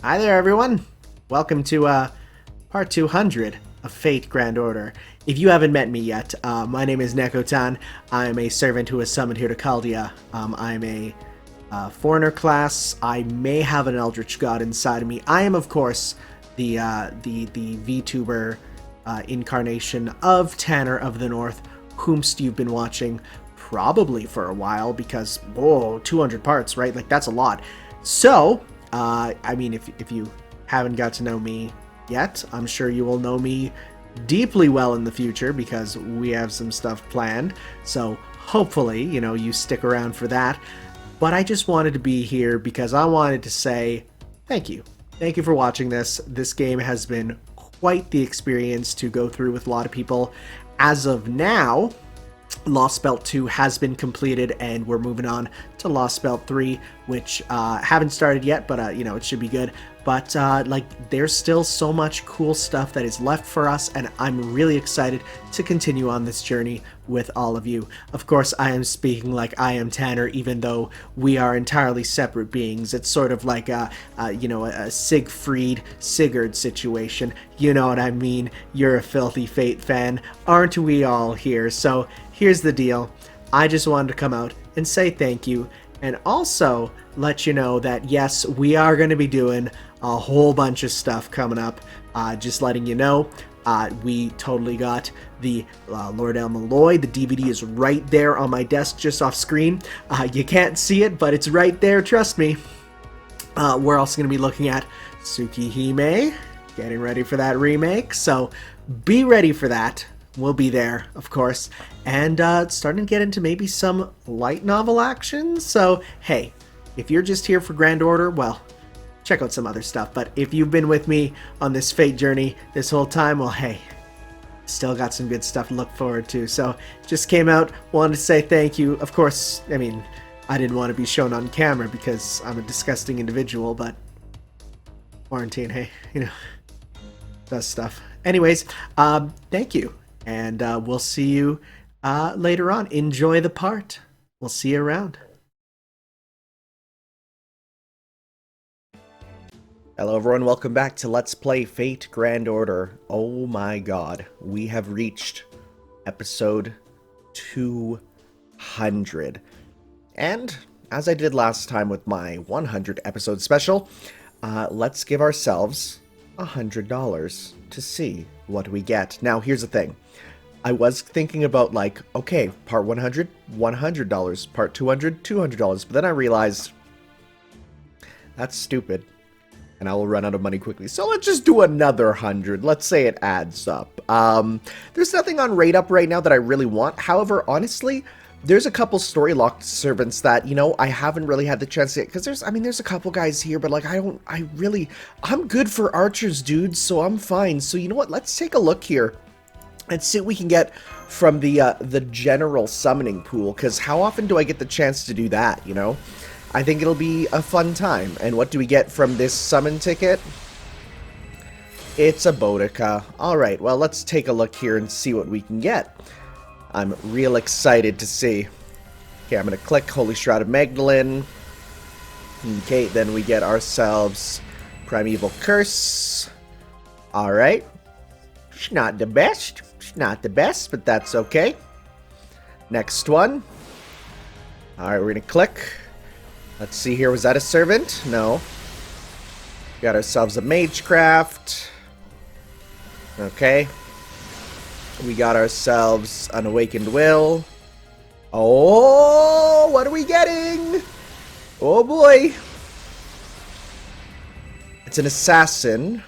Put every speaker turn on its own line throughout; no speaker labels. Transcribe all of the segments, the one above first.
Hi there, everyone. Welcome to part 200 of Fate Grand Order. If you haven't met me yet, my name is Nekotan. I'm a servant who is summoned here to Chaldea. I'm a foreigner class. I may have an Eldritch God inside of me. I am, of course, the VTuber incarnation of Tanner of the North, whomst you've been watching probably for a while because, whoa, 200 parts, right? Like, that's a lot. So, I mean, if you haven't got to know me yet, I'm sure you will know me deeply well in the future because we have some stuff planned. So hopefully, you stick around for that. But I just wanted to be here because I wanted to say thank you. Thank you for watching this. This game has been quite the experience to go through with a lot of people. As of now, Lostbelt 2 has been completed, and we're moving on to Lostbelt 3, which haven't started yet, but it should be good. But there's still so much cool stuff that is left for us, and I'm really excited to continue on this journey with all of you. Of course, I am speaking like I am Tanner, even though we are entirely separate beings. It's sort of like a Siegfried Sigurd situation. You know what I mean? You're a filthy Fate fan, aren't we all here? So here's the deal. I just wanted to come out and say thank you, and also let you know that yes, we are going to be doing a whole bunch of stuff coming up. Just letting you know, we totally got the Lord Elmaloy. The DVD is right there on my desk, just off screen. You can't see it, but it's right there, trust me. We're also going to be looking at Tsukihime, getting ready for that remake, so be ready for that. We'll be there, of course, and starting to get into maybe some light novel action. So, hey, if you're just here for Grand Order, well, check out some other stuff. But if you've been with me on this Fate journey this whole time, well, hey, still got some good stuff to look forward to. So, just came out, wanted to say thank you. Of course, I mean, I didn't want to be shown on camera because I'm a disgusting individual, but quarantine, hey, does stuff. Anyways, thank you. And we'll see you later on. Enjoy the part. We'll see you around. Hello everyone, welcome back to Let's Play Fate Grand Order. Oh my god, we have reached episode 200. And, as I did last time with my 100 episode special, let's give ourselves $100 to see what we get. Now, here's the thing. I was thinking about, okay, part 100, $100, part 200, $200, but then I realized that's stupid, and I will run out of money quickly. So let's just do another 100. Let's say it adds up. There's nothing on rate up right now that I really want. However, honestly, there's a couple story locked servants that, I haven't really had the chance to get, because there's a couple guys here, but I'm good for archers, dude, so I'm fine. So you know what, let's take a look here and see what we can get from the general summoning pool, because how often do I get the chance to do that, I think it'll be a fun time. And what do we get from this summon ticket? It's a Boudica. Alright, well, let's take a look here and see what we can get. I'm real excited to see. Okay, I'm going to click Holy Shroud of Magdalene. Okay, then we get ourselves Primeval Curse. Alright. It's not the best. It's not the best, but that's okay. Next one. Alright, we're going to click. Let's see here. Was that a servant? No. Got ourselves a Magecraft. Okay. We got ourselves an Awakened Will. Oh, what are we getting? Oh boy. It's an assassin.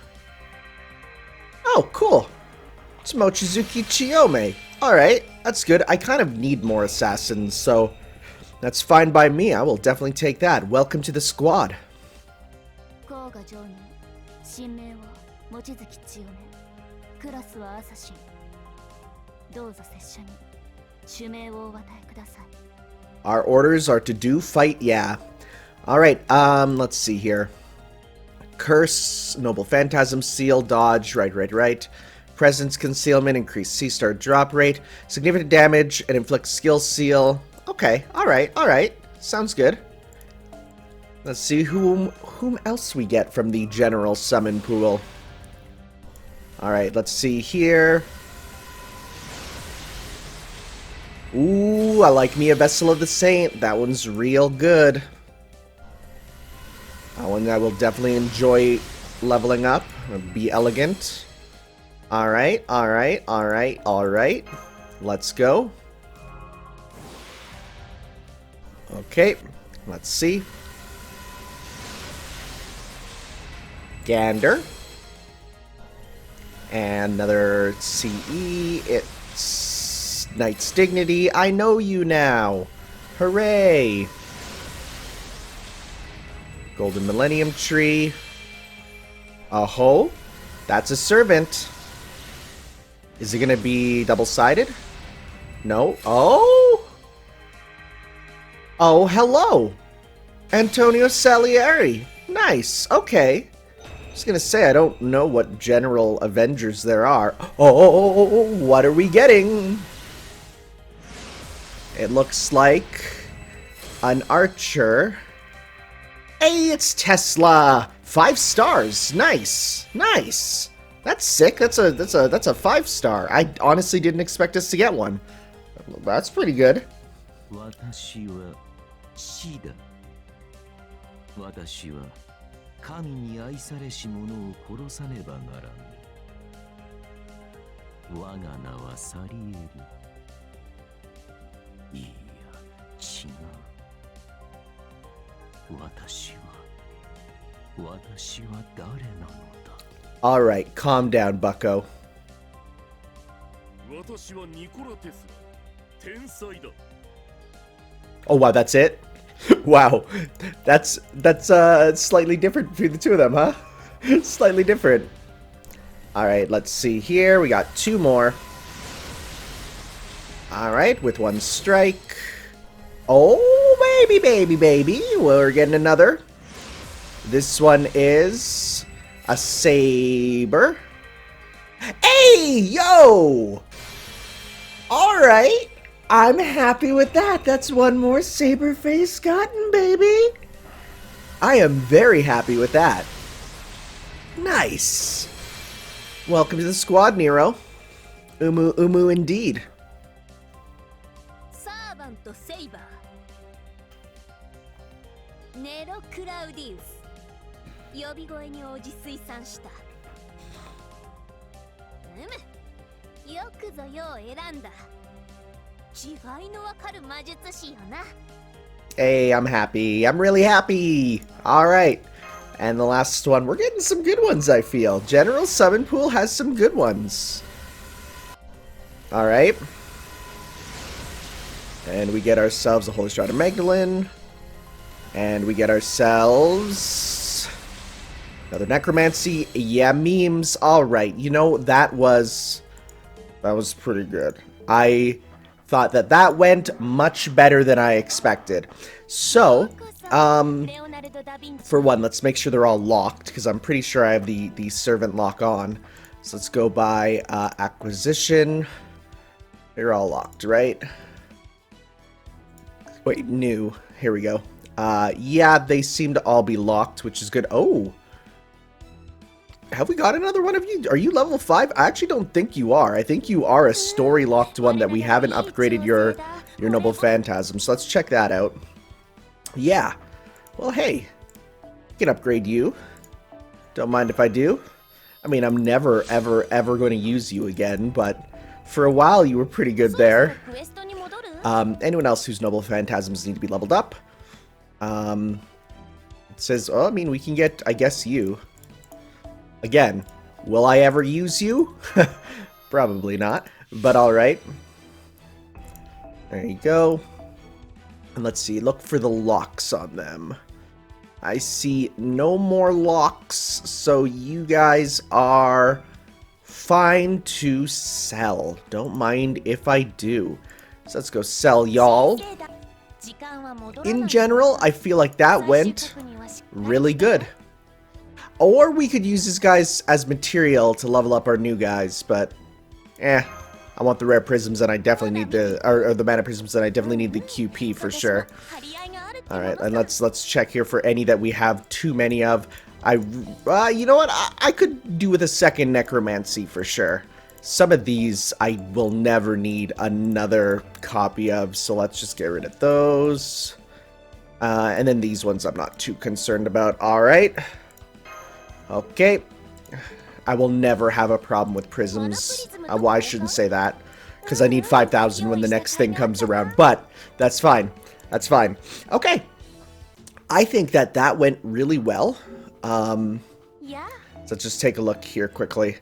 Oh, cool. It's Mochizuki Chiyome. Alright, that's good. I kind of need more assassins, so that's fine by me. I will definitely take that. Welcome to the squad. Our orders are to do fight, yeah. Alright, let's see here. Curse, Noble Phantasm, Seal, Dodge, right. Presence, Concealment, increase C-star drop rate, significant damage, and inflict skill seal. Okay, alright. Sounds good. Let's see whom else we get from the general summon pool. Alright, let's see here. Ooh, I like me a Vessel of the Saint. That one's real good. That one I will definitely enjoy leveling up. Be elegant. Alright, alright, alright, alright. Let's go. Okay, let's see. Gander. And another CE. It's Knight's Dignity. I know you now. Hooray. Golden Millennium Tree. Oh, that's a servant. Is it going to be double-sided? No. Oh! Oh, hello. Antonio Salieri. Nice. Okay. I was going to say, I don't know what general Avengers there are. Oh, what are we getting? It looks like an archer. Hey, it's Tesla. 5 stars. Nice. Nice. That's sick. That's a 5-star. I honestly didn't expect us to get one. That's pretty good. Alright, calm down, bucko. Oh wow, that's it? Wow, that's slightly different between the two of them, huh? Slightly different. Alright, let's see here. We got 2 more. Alright, with 1 strike. Oh, baby. We're getting another. This one is a saber. Hey, yo! Alright. I'm happy with that. That's 1 more saber face gotten, baby. I am very happy with that. Nice. Welcome to the squad, Nero. Umu indeed. Hey, I'm happy. I'm really happy. Alright. And the last one. We're getting some good ones, I feel. General Summon Pool has some good ones. Alright. And we get ourselves a Holy Strata Magdalene. And we get ourselves another Necromancy. Yeah, memes. Alright. You know, that was pretty good. I thought that went much better than I expected. So, for one, let's make sure they're all locked, because I'm pretty sure I have the servant lock on. So let's go by acquisition. They're all locked, right? Wait, new. Here we go. Yeah, they seem to all be locked, which is good. Oh! Have we got another one of you? Are you level 5? I actually don't think you are. I think you are a story-locked one that we haven't upgraded your Noble Phantasm. So let's check that out. Yeah. Well, hey. I can upgrade you. Don't mind if I do. I mean, I'm never, ever, ever going to use you again, but for a while you were pretty good there. Anyone else whose Noble Phantasms need to be leveled up? It says, oh, I mean, we can get, I guess, you. Again, will I ever use you? Probably not, but alright. There you go. And let's see, look for the locks on them. I see no more locks, so you guys are fine to sell. Don't mind if I do. So let's go sell y'all. In general, I feel like that went really good. Or we could use these guys as material to level up our new guys, but I want the rare prisms and I definitely need the, or the mana prisms and I definitely need the QP for sure. All right, and let's check here for any that we have too many of. You know what? I could do with a second necromancy for sure. Some of these I will never need another copy of, so let's just get rid of those. And then these ones I'm not too concerned about. All right. Okay. I will never have a problem with prisms. Well, I shouldn't say that, because I need 5,000 when the next thing comes around. But that's fine. That's fine. Okay. I think that went really well.
Yeah.
So just take a look here quickly.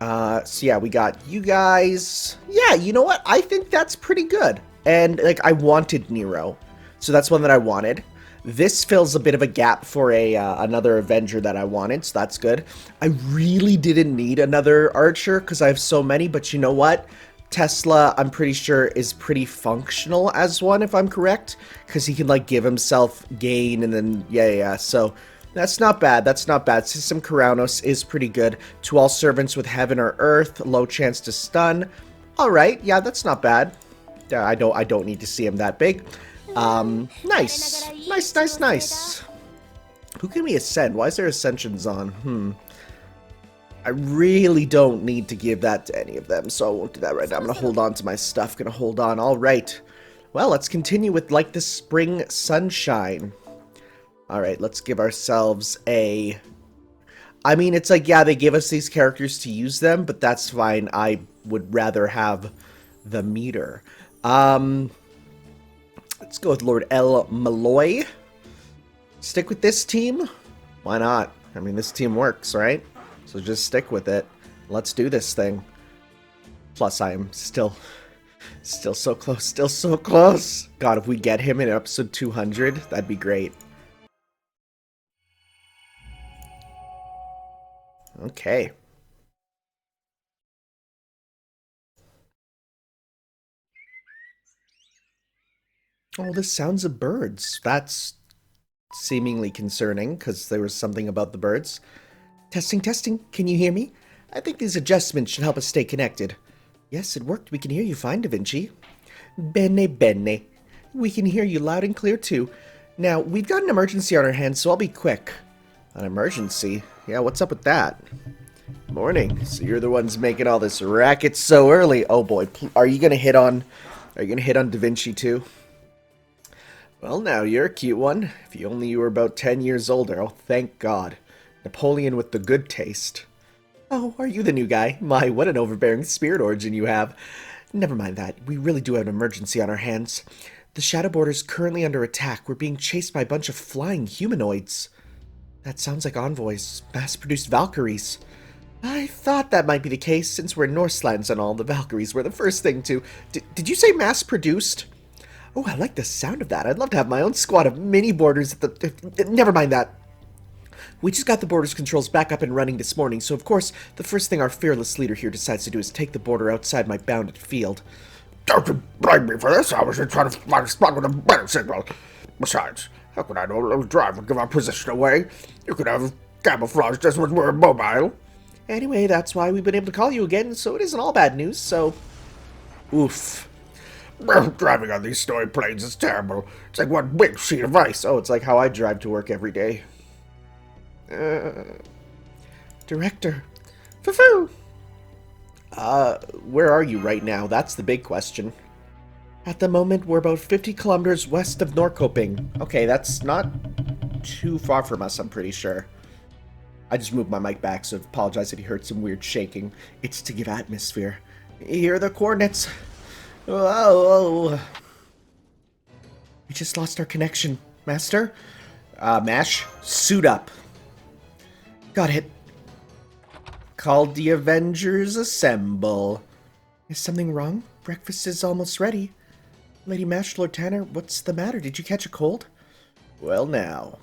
So yeah, we got you guys. Yeah, you know what? I think that's pretty good. And like, I wanted Nero, so that's one that I wanted. This fills a bit of a gap for another Avenger that I wanted, so that's good. I really didn't need another Archer because I have so many, but you know what? Tesla, I'm pretty sure, is pretty functional as one, if I'm correct, because he can like give himself gain and then yeah. So that's not bad. That's not bad. System Karanos is pretty good. To all servants with heaven or earth, low chance to stun. All right, yeah, that's not bad. I don't need to see him that big. Nice. Who can we ascend? Why is there ascensions on? I really don't need to give that to any of them, so I won't do that right now. I'm gonna hold on to my stuff. Gonna hold on. All right. Well, let's continue with like the spring sunshine. All right, let's give ourselves a... I mean, it's like, yeah, they give us these characters to use them, but that's fine. I would rather have the meter. Let's go with Lord El Malloy. Stick with this team? Why not? I mean, this team works, right? So just stick with it. Let's do this thing. Plus, I am still so close. Still so close. God, if we get him in episode 200, that'd be great. Okay. Oh, the sounds of birds. That's seemingly concerning, because there was something about the birds. Testing, testing. Can you hear me? I think these adjustments should help us stay connected. Yes, it worked. We can hear you fine, Da Vinci. Bene, bene. We can hear you loud and clear, too. Now, we've got an emergency on our hands, so I'll be quick. An emergency? Yeah, what's up with that? Morning. So you're the ones making all this racket so early. Oh boy, are you gonna hit on Da Vinci too? Well, now you're a cute one. If you only you were about 10 years older. Oh, thank God. Napoleon with the good taste. Oh, are you the new guy? My, what an overbearing spirit origin you have. Never mind that. We really do have an emergency on our hands. The Shadow Border's currently under attack. We're being chased by a bunch of flying humanoids. That sounds like envoys. Mass-produced Valkyries. I thought that might be the case, since we're in Norselands and all. The Valkyries were the first thing to... Did you say mass-produced? Oh, I like the sound of that. I'd love to have my own squad of mini boarders at the... Never mind that. We just got the border's controls back up and running this morning, so of course, the first thing our fearless leader here decides to do is take the border outside my bounded field.
Don't blame me for this. I was just trying to find a spot with a better signal. Besides, how could I know a little drive would give our position away? You could have camouflaged us when we're immobile.
Anyway, that's why we've been able to call you again, so it isn't all bad news, so... Oof.
Driving on these snowy plains is terrible. It's like one big sheet of ice.
Oh, it's like how I drive to work every day. Director. Foo-foo! Where are you right now? That's the big question. At the moment, we're about 50 kilometers west of Norrköping. Okay, that's not too far from us, I'm pretty sure. I just moved my mic back, so I apologize if you heard some weird shaking. It's to give atmosphere. Here are the coordinates. Oh. We just lost our connection. Master? Mash, suit up. Got it. Called the Avengers assemble. Is something wrong? Breakfast is almost ready. Lady Mash, Lord Tanner, what's the matter? Did you catch a cold? Well, now.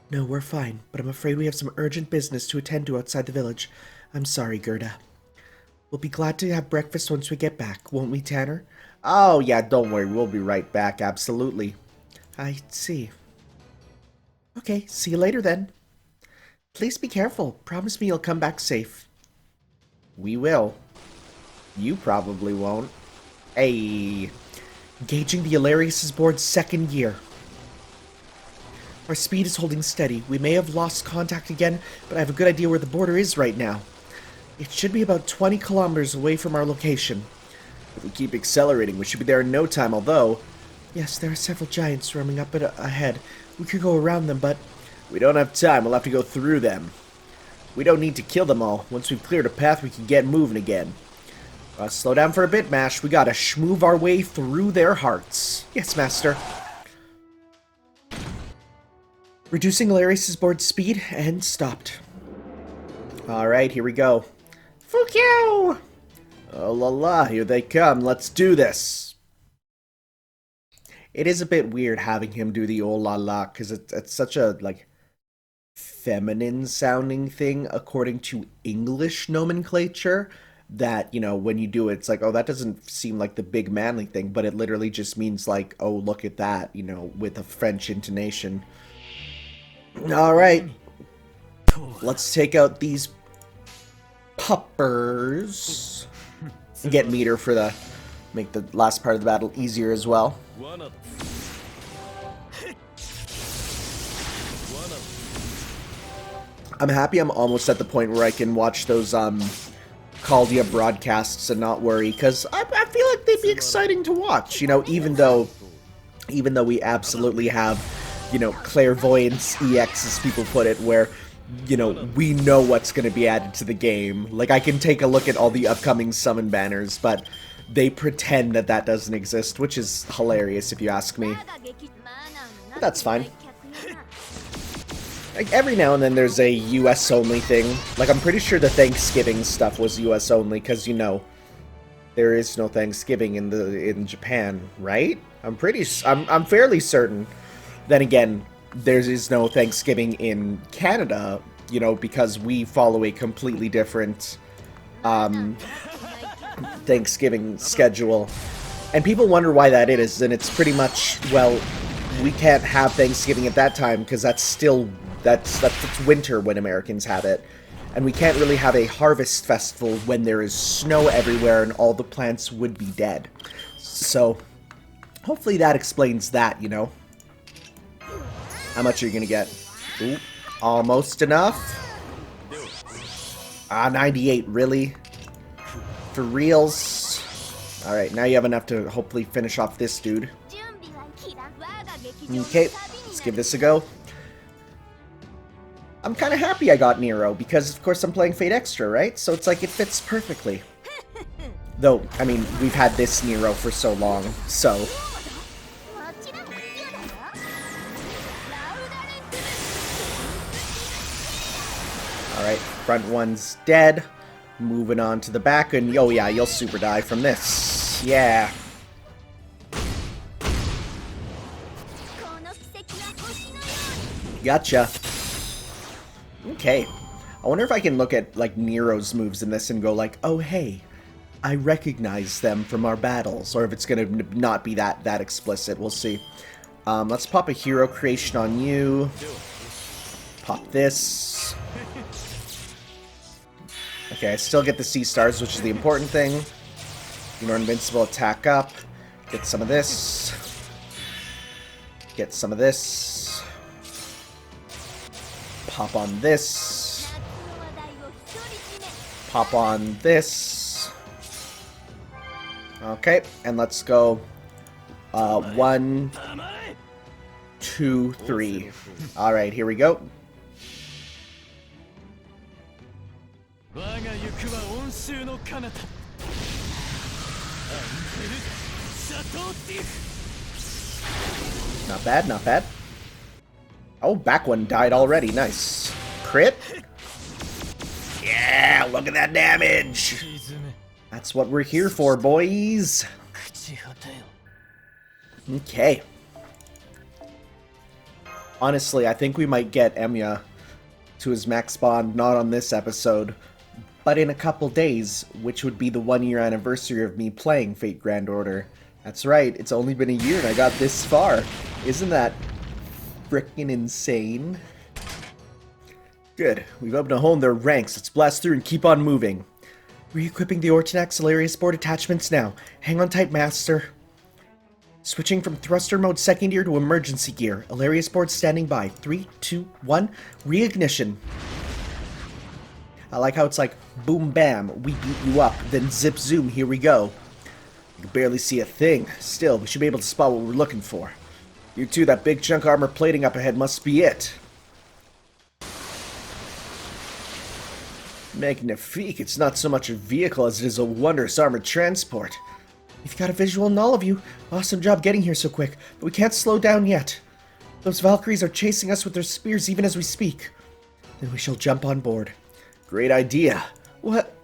No, we're fine, but I'm afraid we have some urgent business to attend to outside the village. I'm sorry, Gerda. We'll be glad to have breakfast once we get back, won't we, Tanner? Oh, yeah, don't worry. We'll be right back, absolutely. I see. Okay, see you later then. Please be careful. Promise me you'll come back safe. We will. You probably won't. Hey. Engaging the Hilarious' board's second year. Our speed is holding steady. We may have lost contact again, but I have a good idea where the border is right now. It should be about 20 kilometers away from our location. If we keep accelerating, we should be there in no time, although... Yes, there are several giants roaming up ahead. We could go around them, but... We don't have time. We'll have to go through them. We don't need to kill them all. Once we've cleared a path, we can get moving again. Slow down for a bit, Mash. We gotta schmoove our way through their hearts. Yes, Master. Reducing Hilarious' board speed, and stopped. Alright, here we go. Fuck you! Oh la la, here they come. Let's do this. It is a bit weird having him do the oh la la, because it's such a, like, feminine sounding thing according to English nomenclature. That, you know, when you do it, it's like, oh, that doesn't seem like the big manly thing, but it literally just means like, oh, look at that, you know, with a French intonation. Alright. Let's take out these puppers. And get Meteor for the... make the last part of the battle easier as well. I'm happy I'm almost at the point where I can watch those, Caldia broadcasts and not worry, because I feel like they'd be exciting to watch, you know, even though we absolutely have, you know, clairvoyance EX, as people put it, where, you know, we know what's going to be added to the game. Like, I can take a look at all the upcoming summon banners, but they pretend that that doesn't exist, which is hilarious if you ask me. But that's fine. Like, every now and then there's a US only thing. Like, I'm pretty sure the Thanksgiving stuff was US only, because, you know, there is no Thanksgiving in Japan, right? I'm fairly certain. Then again, there is no Thanksgiving in Canada, you know, because we follow a completely different Thanksgiving schedule. And people wonder why that is, and it's pretty much, well, we can't have Thanksgiving at that time because that's still... That's winter when Americans have it. And we can't really have a harvest festival when there is snow everywhere and all the plants would be dead. So, hopefully that explains that, you know. How much are you gonna get? Ooh, almost enough. 98, really? For reals? Alright, now you have enough to hopefully finish off this dude. Okay, let's give this a go. I'm kind of happy I got Nero, because of course I'm playing Fate Extra, right? So it's like, it fits perfectly. Though, I mean, we've had this Nero for so long, so... Alright, front one's dead. Moving on to the back, and oh yeah, you'll super die from this. Yeah. Gotcha. Okay. I wonder if I can look at, like, Nero's moves in this and go like, oh, hey, I recognize them from our battles. Or if it's gonna not be that explicit. We'll see. Let's pop a hero creation on you. Pop this. Okay, I still get the C stars, which is the important thing. Your invincible attack up. Get some of this. Get some of this. Pop on this. Pop on this. Okay, and let's go 1, 2, 3. Alright, here we go. Not bad, not bad. Oh, back one died already. Nice. Crit? Yeah, look at that damage! That's what we're here for, boys! Okay. Honestly, I think we might get Emiya to his max bond, not on this episode, but in a couple days, which would be the 1-year anniversary of me playing Fate Grand Order. That's right, it's only been a year and I got this far. Isn't that frickin' insane? Good. We've opened a hole in their ranks. Let's blast through and keep on moving. Re-equipping the Ortonax Hilarious board attachments now. Hang on tight, Master. Switching from thruster mode second gear to emergency gear. Hilarious board standing by. 3, 2, 1. Reignition. I like how it's like, boom bam, we beat you up, then zip zoom, here we go. You can barely see a thing. Still, we should be able to spot what we're looking for. You two, that big chunk of armor plating up ahead must be it. Magnifique, it's not so much a vehicle as it is a wondrous armored transport. We've got a visual on all of you. Awesome job getting here so quick, but we can't slow down yet. Those Valkyries are chasing us with their spears even as we speak. Then we shall jump on board. Great idea. What?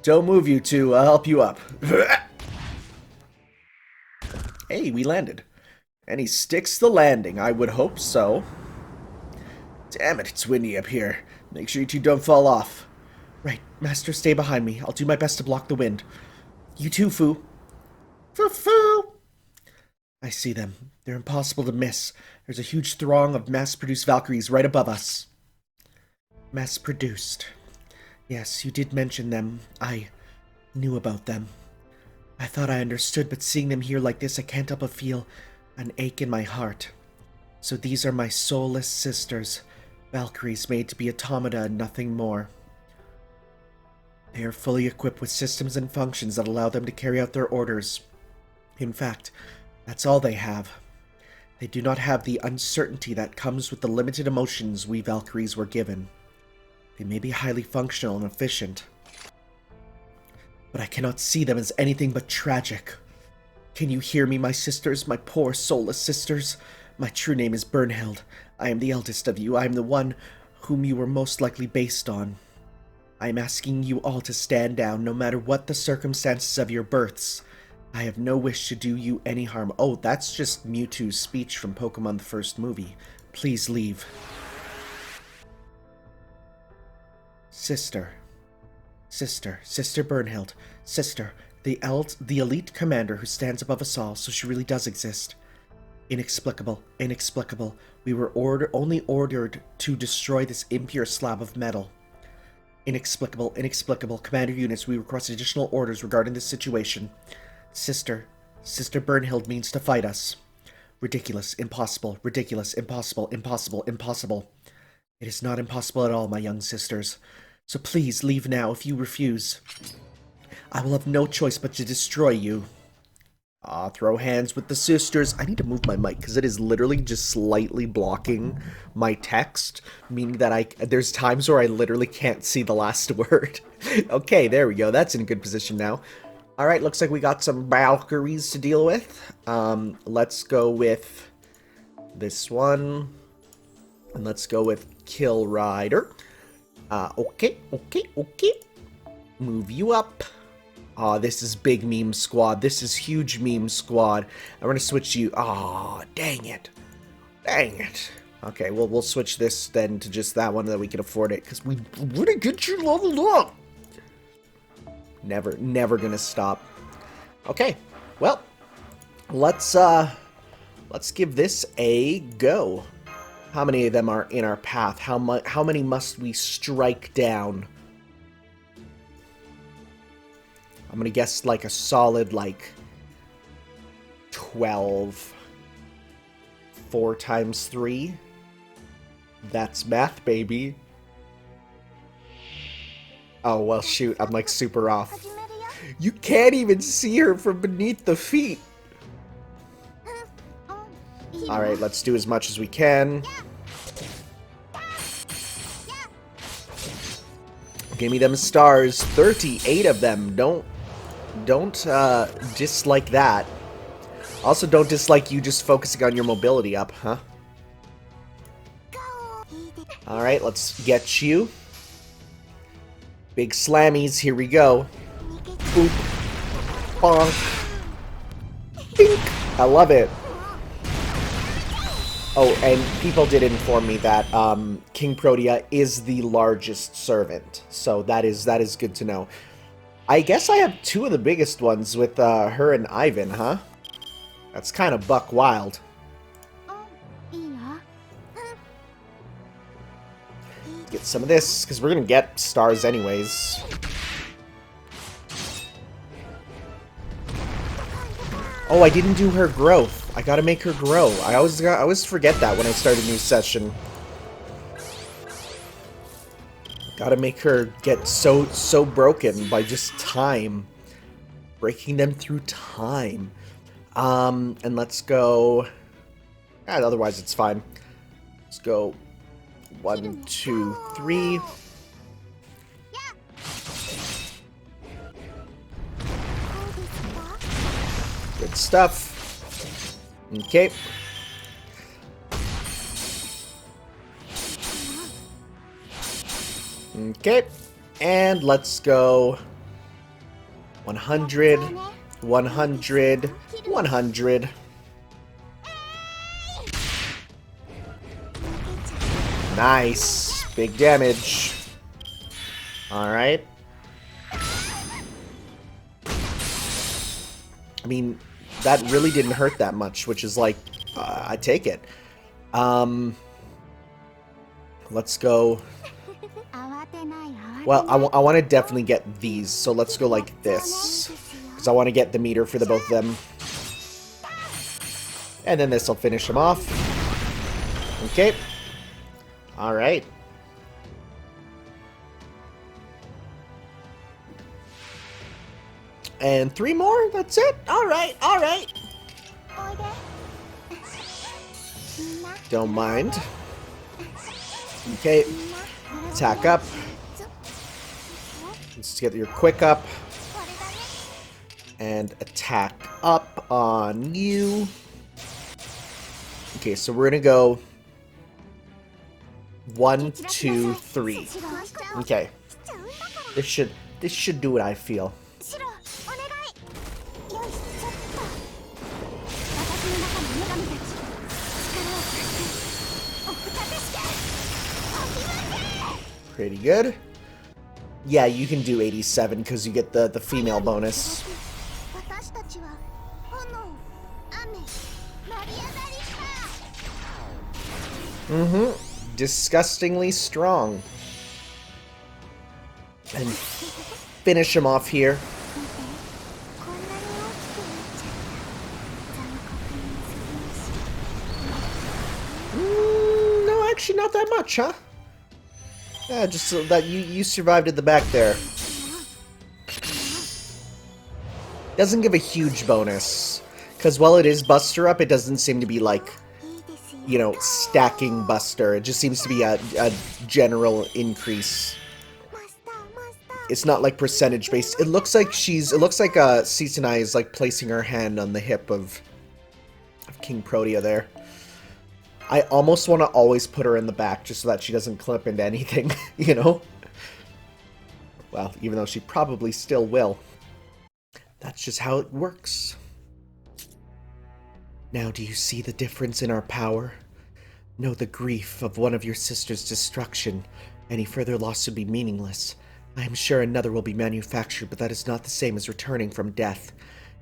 Don't move, you two. I'll help you up. Hey, we landed. And he sticks the landing. I would hope so. Damn it, it's windy up here. Make sure you two don't fall off. Right, Master, stay behind me. I'll do my best to block the wind. You too, Foo. Foo-foo! I see them. They're impossible to miss. There's a huge throng of mass-produced Valkyries right above us. Mass-produced. Yes, you did mention them. I knew about them. I thought I understood, but seeing them here like this, I can't help but feel an ache in my heart. So these are my soulless sisters, Valkyries made to be automata and nothing more. They are fully equipped with systems and functions that allow them to carry out their orders. In fact, that's all they have. They do not have the uncertainty that comes with the limited emotions we Valkyries were given. They may be highly functional and efficient, but I cannot see them as anything but tragic. Can you hear me, my sisters, my poor soulless sisters? My true name is Bernhild. I am the eldest of you. I am the one whom you were most likely based on. I am asking you all to stand down, no matter what the circumstances of your births. I have no wish to do you any harm. Oh, that's just Mewtwo's speech from Pokemon the first movie. Please leave. Sister Bernhild, sister, the elite commander who stands above us all, so she really does exist. Inexplicable. We were only ordered to destroy this impure slab of metal. Inexplicable. Commander units, we request additional orders regarding this situation. Sister Bernhild means to fight us. Ridiculous, impossible, ridiculous, impossible. It is not impossible at all, my young sisters. So please leave now. If you refuse, I will have no choice but to destroy you. Throw hands with the sisters. I need to move my mic because it is literally just slightly blocking my text, meaning that there's times where I literally can't see the last word. Okay, there we go. That's in a good position now. Alright, looks like we got some Valkyries to deal with. Let's go with this one. And let's go with Kill Rider. Okay. Move you up. This is big meme squad. This is huge meme squad. I'm gonna switch you. Dang it. Okay, we'll switch this then to just that one that we can afford it, because we want to get you leveled up. Never gonna stop. Okay, well, let's give this a go. How many of them are in our path? How many must we strike down? I'm gonna guess like a solid 12. 4 times 3. That's math, baby. Oh, well, shoot. I'm super off. You can't even see her from beneath the feet. Alright, let's do as much as we can. Give me them stars. 38 of them. Don't dislike that. Also, don't dislike you just focusing on your mobility up, huh? Alright, let's get you. Big slammies, here we go. Boop. Bonk. Bink. I love it. Oh, and people did inform me that King Protea is the largest servant, so that is good to know. I guess I have 2 of the biggest ones with her and Ivan, huh? That's kind of buck wild. Get some of this, because we're going to get stars anyways. Oh, I didn't do her growth. I gotta make her grow. I always forget that when I start a new session. Gotta make her get so broken by just time. Breaking them through time. And let's go... otherwise it's fine. Let's go 1, 2, 3. Good stuff. Okay. Okay. And let's go 100, 100, 100. Nice. Big damage. Alright. I mean, that really didn't hurt that much, which is like, I take it. Let's go. Well, I want to definitely get these, so let's go like this. Because I want to get the meter for the both of them. And then this will finish them off. Okay. Alright. And 3 more? That's it? Alright, alright. Don't mind. Okay. Attack up. Let's get your quick up. And attack up on you. Okay, so we're gonna go 1, 2, 3. Okay. This should do what I feel. Pretty good. Yeah, you can do 87 because you get the female bonus. Mm-hmm. Disgustingly strong. And finish him off here. No, actually not that much, huh? Yeah, just so that you survived at the back there. Doesn't give a huge bonus. Because while it is Buster Up, it doesn't seem to be like, you know, stacking Buster. It just seems to be a general increase. It's not like percentage based. It looks like Sany is like placing her hand on the hip of King Protea there. I almost want to always put her in the back just so that she doesn't clip into anything, you know? Well, even though she probably still will. That's just how it works. Now do you see the difference in our power? Know the grief of one of your sister's destruction. Any further loss would be meaningless. I am sure another will be manufactured, but that is not the same as returning from death.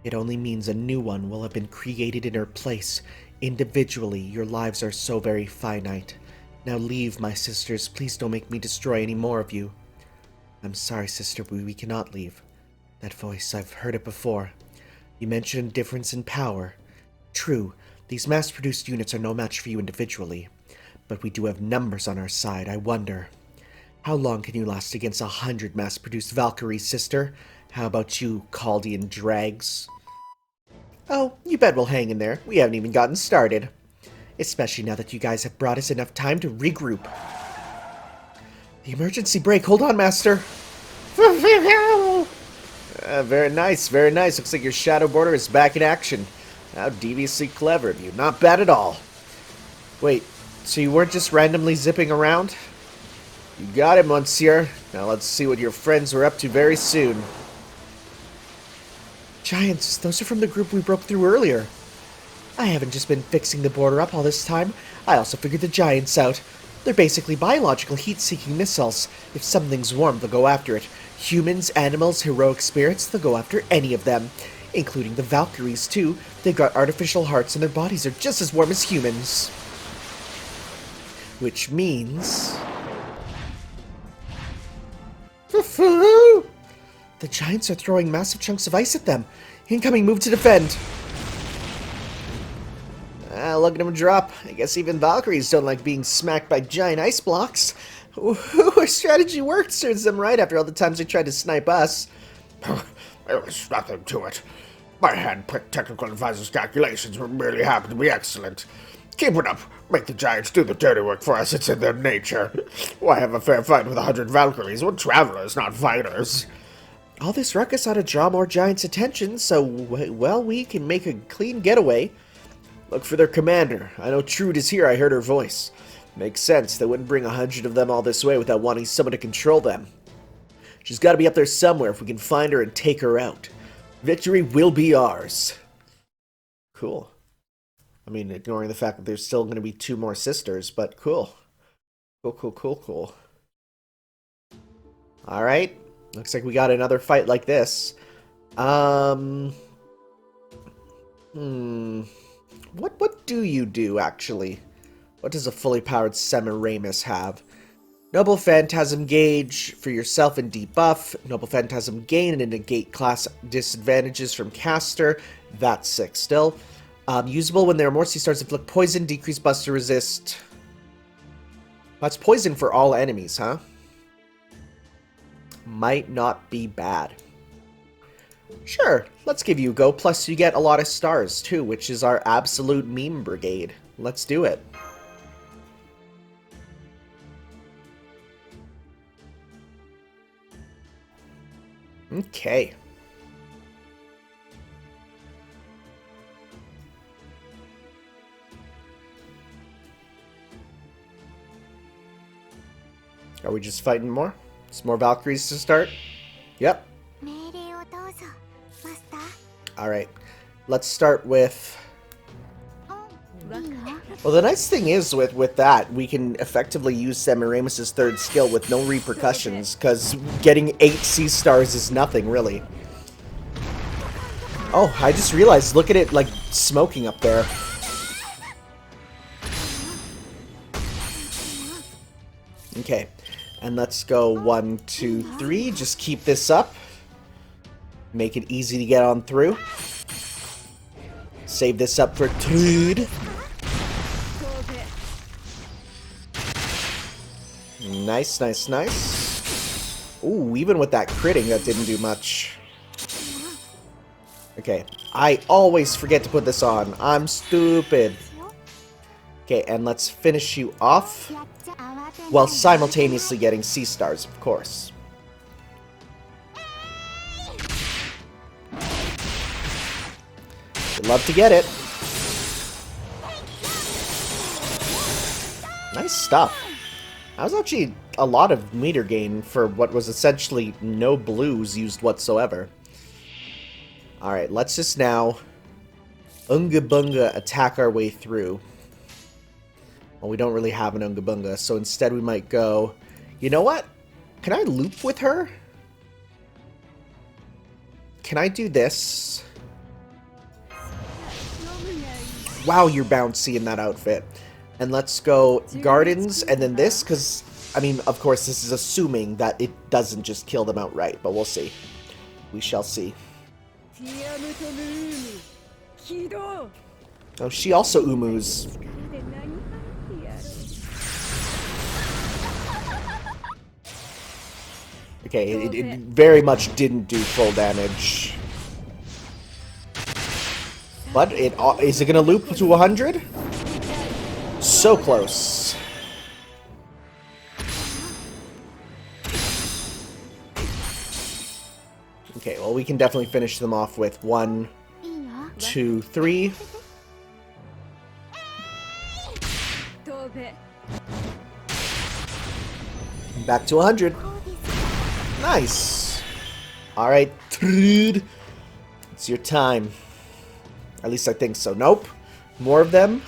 It only means a new one will have been created in her place. Individually, your lives are so very finite. Now leave, my sisters. Please don't make me destroy any more of you. I'm sorry, sister, but we cannot leave. That voice, I've heard it before. You mentioned difference in power. True, these mass-produced units are no match for you individually. But we do have numbers on our side, I wonder. How long can you last against 100 mass-produced Valkyries, sister? How about you, Chaldean drags? Oh, you bet we'll hang in there. We haven't even gotten started. Especially now that you guys have brought us enough time to regroup. The emergency brake. Hold on, Master. Very nice, very nice. Looks like your shadow border is back in action. How deviously clever of you. Not bad at all. Wait, so you weren't just randomly zipping around? You got it, Monsieur. Now let's see what your friends were up to very soon. Giants, those are from the group we broke through earlier. I haven't just been fixing the border up all this time. I also figured the giants out. They're basically biological heat-seeking missiles. If something's warm, they'll go after it. Humans, animals, heroic spirits, they'll go after any of them. Including the Valkyries, too. They've got artificial hearts and their bodies are just as warm as humans. Which means... The giants are throwing massive chunks of ice at them. Incoming move to defend. Look at him drop. I guess even Valkyries don't like being smacked by giant ice blocks. Our strategy worked, serves them right after all the times they tried to snipe us.
There was nothing to it. My hand-picked technical advisor's calculations merely happened to be excellent. Keep it up. Make the giants do the dirty work for us. It's in their nature. Why have a fair fight with 100 Valkyries? We're travelers, not fighters.
All this ruckus ought to draw more giants' attention, so, well, we can make a clean getaway. Look for their commander. I know Trude is here. I heard her voice. Makes sense. They wouldn't bring 100 of them all this way without wanting someone to control them. She's got to be up there somewhere if we can find her and take her out. Victory will be ours. Cool. I mean, ignoring the fact that there's still going to be 2 more sisters, but cool. Cool. Alright. Looks like we got another fight like this. What do you do, actually? What does a fully powered Semiramis have? Noble Phantasm Gauge for yourself and debuff. Noble Phantasm Gain and negate class disadvantages from caster. That's sick still. Usable when there are more sea stars. Inflict poison, decrease buster resist. That's poison for all enemies, huh? Might not be bad. Sure, let's give you a go. Plus you get a lot of stars too, which is our absolute meme brigade. Let's do it. Okay. Are we just fighting more? Some more Valkyries to start? Yep. Alright. Let's start with... Well, the nice thing is with that, we can effectively use Semiramis' third skill with no repercussions, because getting 8 sea stars is nothing, really. Oh, I just realized, look at it, like, smoking up there. Okay, and let's go 1, 2, 3, just keep this up. Make it easy to get on through. Save this up for Trude. Nice. Ooh, even with that critting, that didn't do much. Okay, I always forget to put this on. I'm stupid. Okay, and let's finish you off while simultaneously getting sea stars, of course. Would love to get it. Nice stuff. That was actually a lot of meter gain for what was essentially no blues used whatsoever. Alright, let's just now Unga Bunga attack our way through. Well, we don't really have an Unga Bunga, so instead we might go... You know what? Can I loop with her? Can I do this? Wow, you're bouncy in that outfit. And let's go Gardens, and then this, because, I mean, of course, this is assuming that it doesn't just kill them outright, but we'll see. We shall see. Oh, she also umus. Okay, it very much didn't do full damage. But is it going to loop to 100? So close. Okay, well, we can definitely finish them off with 1, 2, 3. Back to 100. Nice. Alright, Trude. It's your time. At least I think so. Nope. More of them.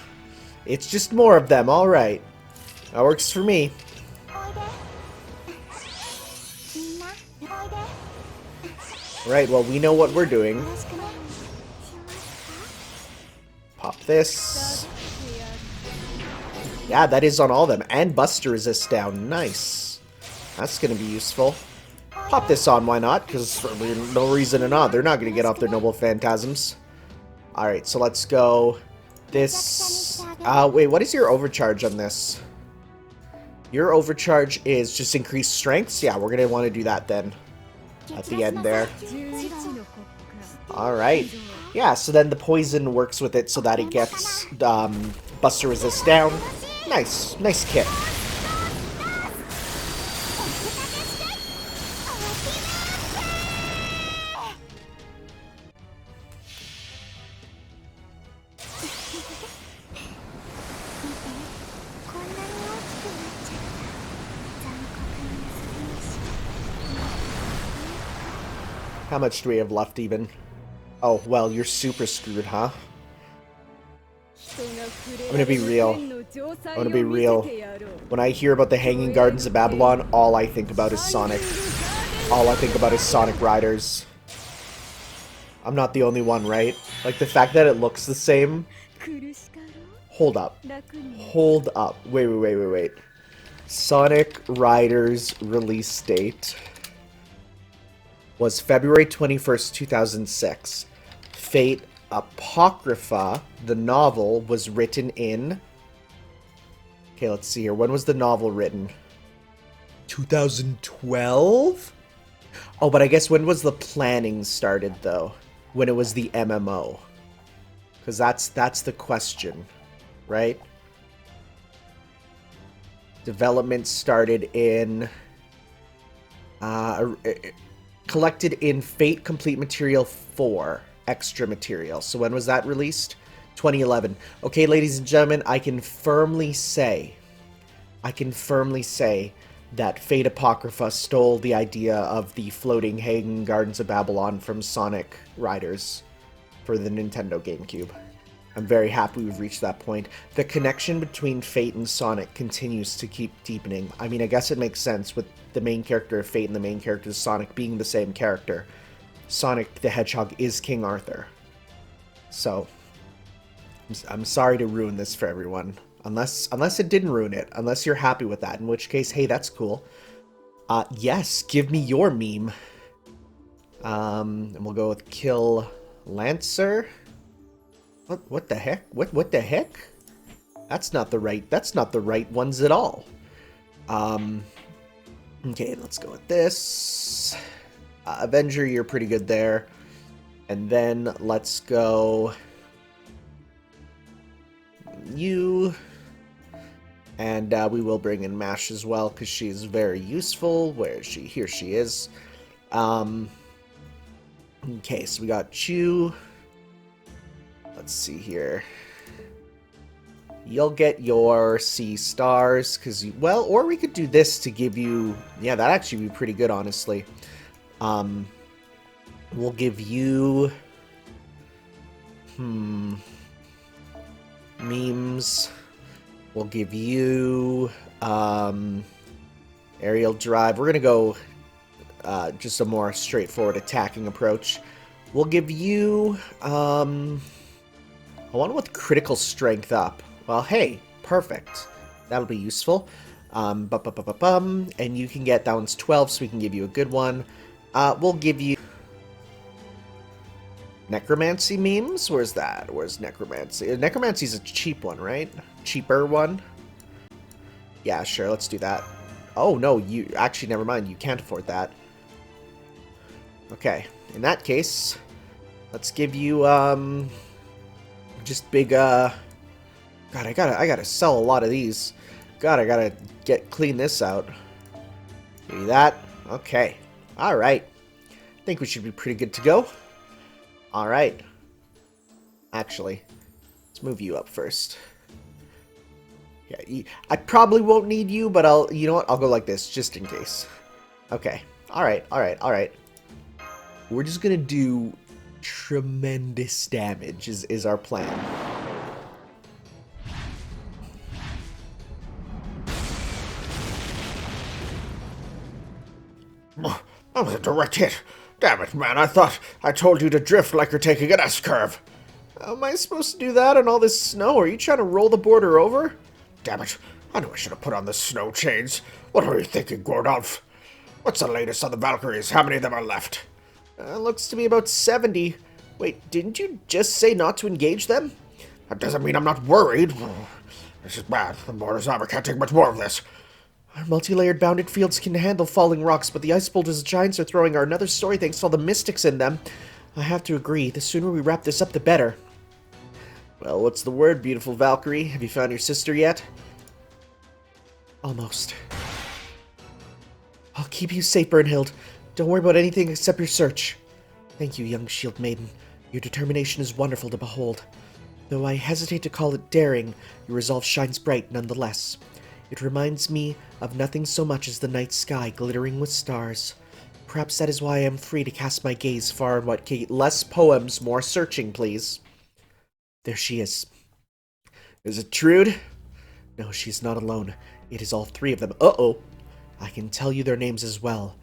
It's just more of them. Alright. That works for me. Right, well, we know what we're doing. Pop this. Yeah, that is on all of them. And Buster Resist down. Nice. That's going to be useful. Pop this on, why not? Because no reason to not. They're not going to get off their Noble Phantasms. Alright, so let's go This... wait, what is your overcharge on this? Your overcharge is just increased strengths? Yeah, we're gonna want to do that then. At the end there. Alright. Yeah, so then the poison works with it so that it gets Buster Resist down. Nice. Nice kit. How much do we have left even? Oh, well, you're super screwed, huh? I'm gonna be real. I'm gonna be real. When I hear about the Hanging Gardens of Babylon, all I think about is Sonic. All I think about is Sonic Riders. I'm not the only one, right? Like, the fact that it looks the same... Hold up. Hold up. Wait. Sonic Riders release date was February 21st, 2006. Fate Apocrypha, the novel, was written in... Okay, let's see here. When was the novel written? 2012? Oh, but I guess when was the planning started, though? When it was the MMO. Because that's the question, right? Development started in... collected in Fate Complete Material 4 Extra Material. So when was that released? 2011. Okay, ladies and gentlemen, I can firmly say that Fate Apocrypha stole the idea of the floating Hanging Gardens of Babylon from Sonic Riders for the Nintendo GameCube. I'm very happy we've reached that point. The connection between Fate and Sonic continues to keep deepening. I mean, I guess it makes sense with the main character of Fate and the main character of Sonic being the same character. Sonic the Hedgehog is King Arthur. So, I'm sorry to ruin this for everyone. Unless it didn't ruin it. Unless you're happy with that. In which case, hey, that's cool. Yes, give me your meme. And we'll go with Kill Lancer. What the heck? What the heck? That's not the right ones at all. Okay, let's go with this. Avenger, you're pretty good there. And then let's go you. And we will bring in Mash as well, because she's very useful. Where is she? Here she is. Okay, so we got you. Let's see here. You'll get your C stars, because you... Well, or we could do this to give you... Yeah, that'd actually be pretty good, honestly. We'll give you... Memes. We'll give you... Aerial drive. We're going to go just a more straightforward attacking approach. We'll give you... I want with critical strength up. Well, hey, perfect. That'll be useful. And you can get, that one's 12, so we can give you a good one. We'll give you... Necromancy memes? Where's that? Where's Necromancy? Necromancy's a cheap one, right? Cheaper one? Yeah, sure, let's do that. Oh, no, you... Actually, never mind. You can't afford that. Okay. In that case, let's give you, just big, God, I gotta sell a lot of these. God, I gotta clean this out. Give you that. Okay. Alright. I think we should be pretty good to go. Alright. Actually, let's move you up first. Yeah, I probably won't need you, but you know what? I'll go like this, just in case. Okay. Alright. We're just gonna do tremendous damage is our plan.
Oh, that was a direct hit. Damn it, man, I thought I told you to drift like you're taking an S-curve.
How am I supposed to do that on all this snow? Are you trying to roll the border over?
Damn it, I knew I should have put on the snow chains. What were you thinking, Gordolf? What's the latest on the Valkyries? How many of them are left?
Looks to be about 70. Wait, didn't you just say not to engage them?
That doesn't mean I'm not worried. This is bad. The mortar's armor can't take much more of this.
Our multi-layered bounded fields can handle falling rocks, but the ice boulders the giants are throwing are another story thanks to all the mystics in them. I have to agree, the sooner we wrap this up, the better. Well, what's the word, beautiful Valkyrie? Have you found your sister yet? Almost. I'll keep you safe, Bernhild. Don't worry about anything except your search. Thank you, young shield maiden. Your determination is wonderful to behold. Though I hesitate to call it daring, your resolve shines bright nonetheless. It reminds me of nothing so much as the night sky glittering with stars. Perhaps that is why I am free to cast my gaze far and what less poems, more searching, please. There she is. Is it Trude? No, she's not alone. It is all three of them. Uh-oh. I can tell you their names as well.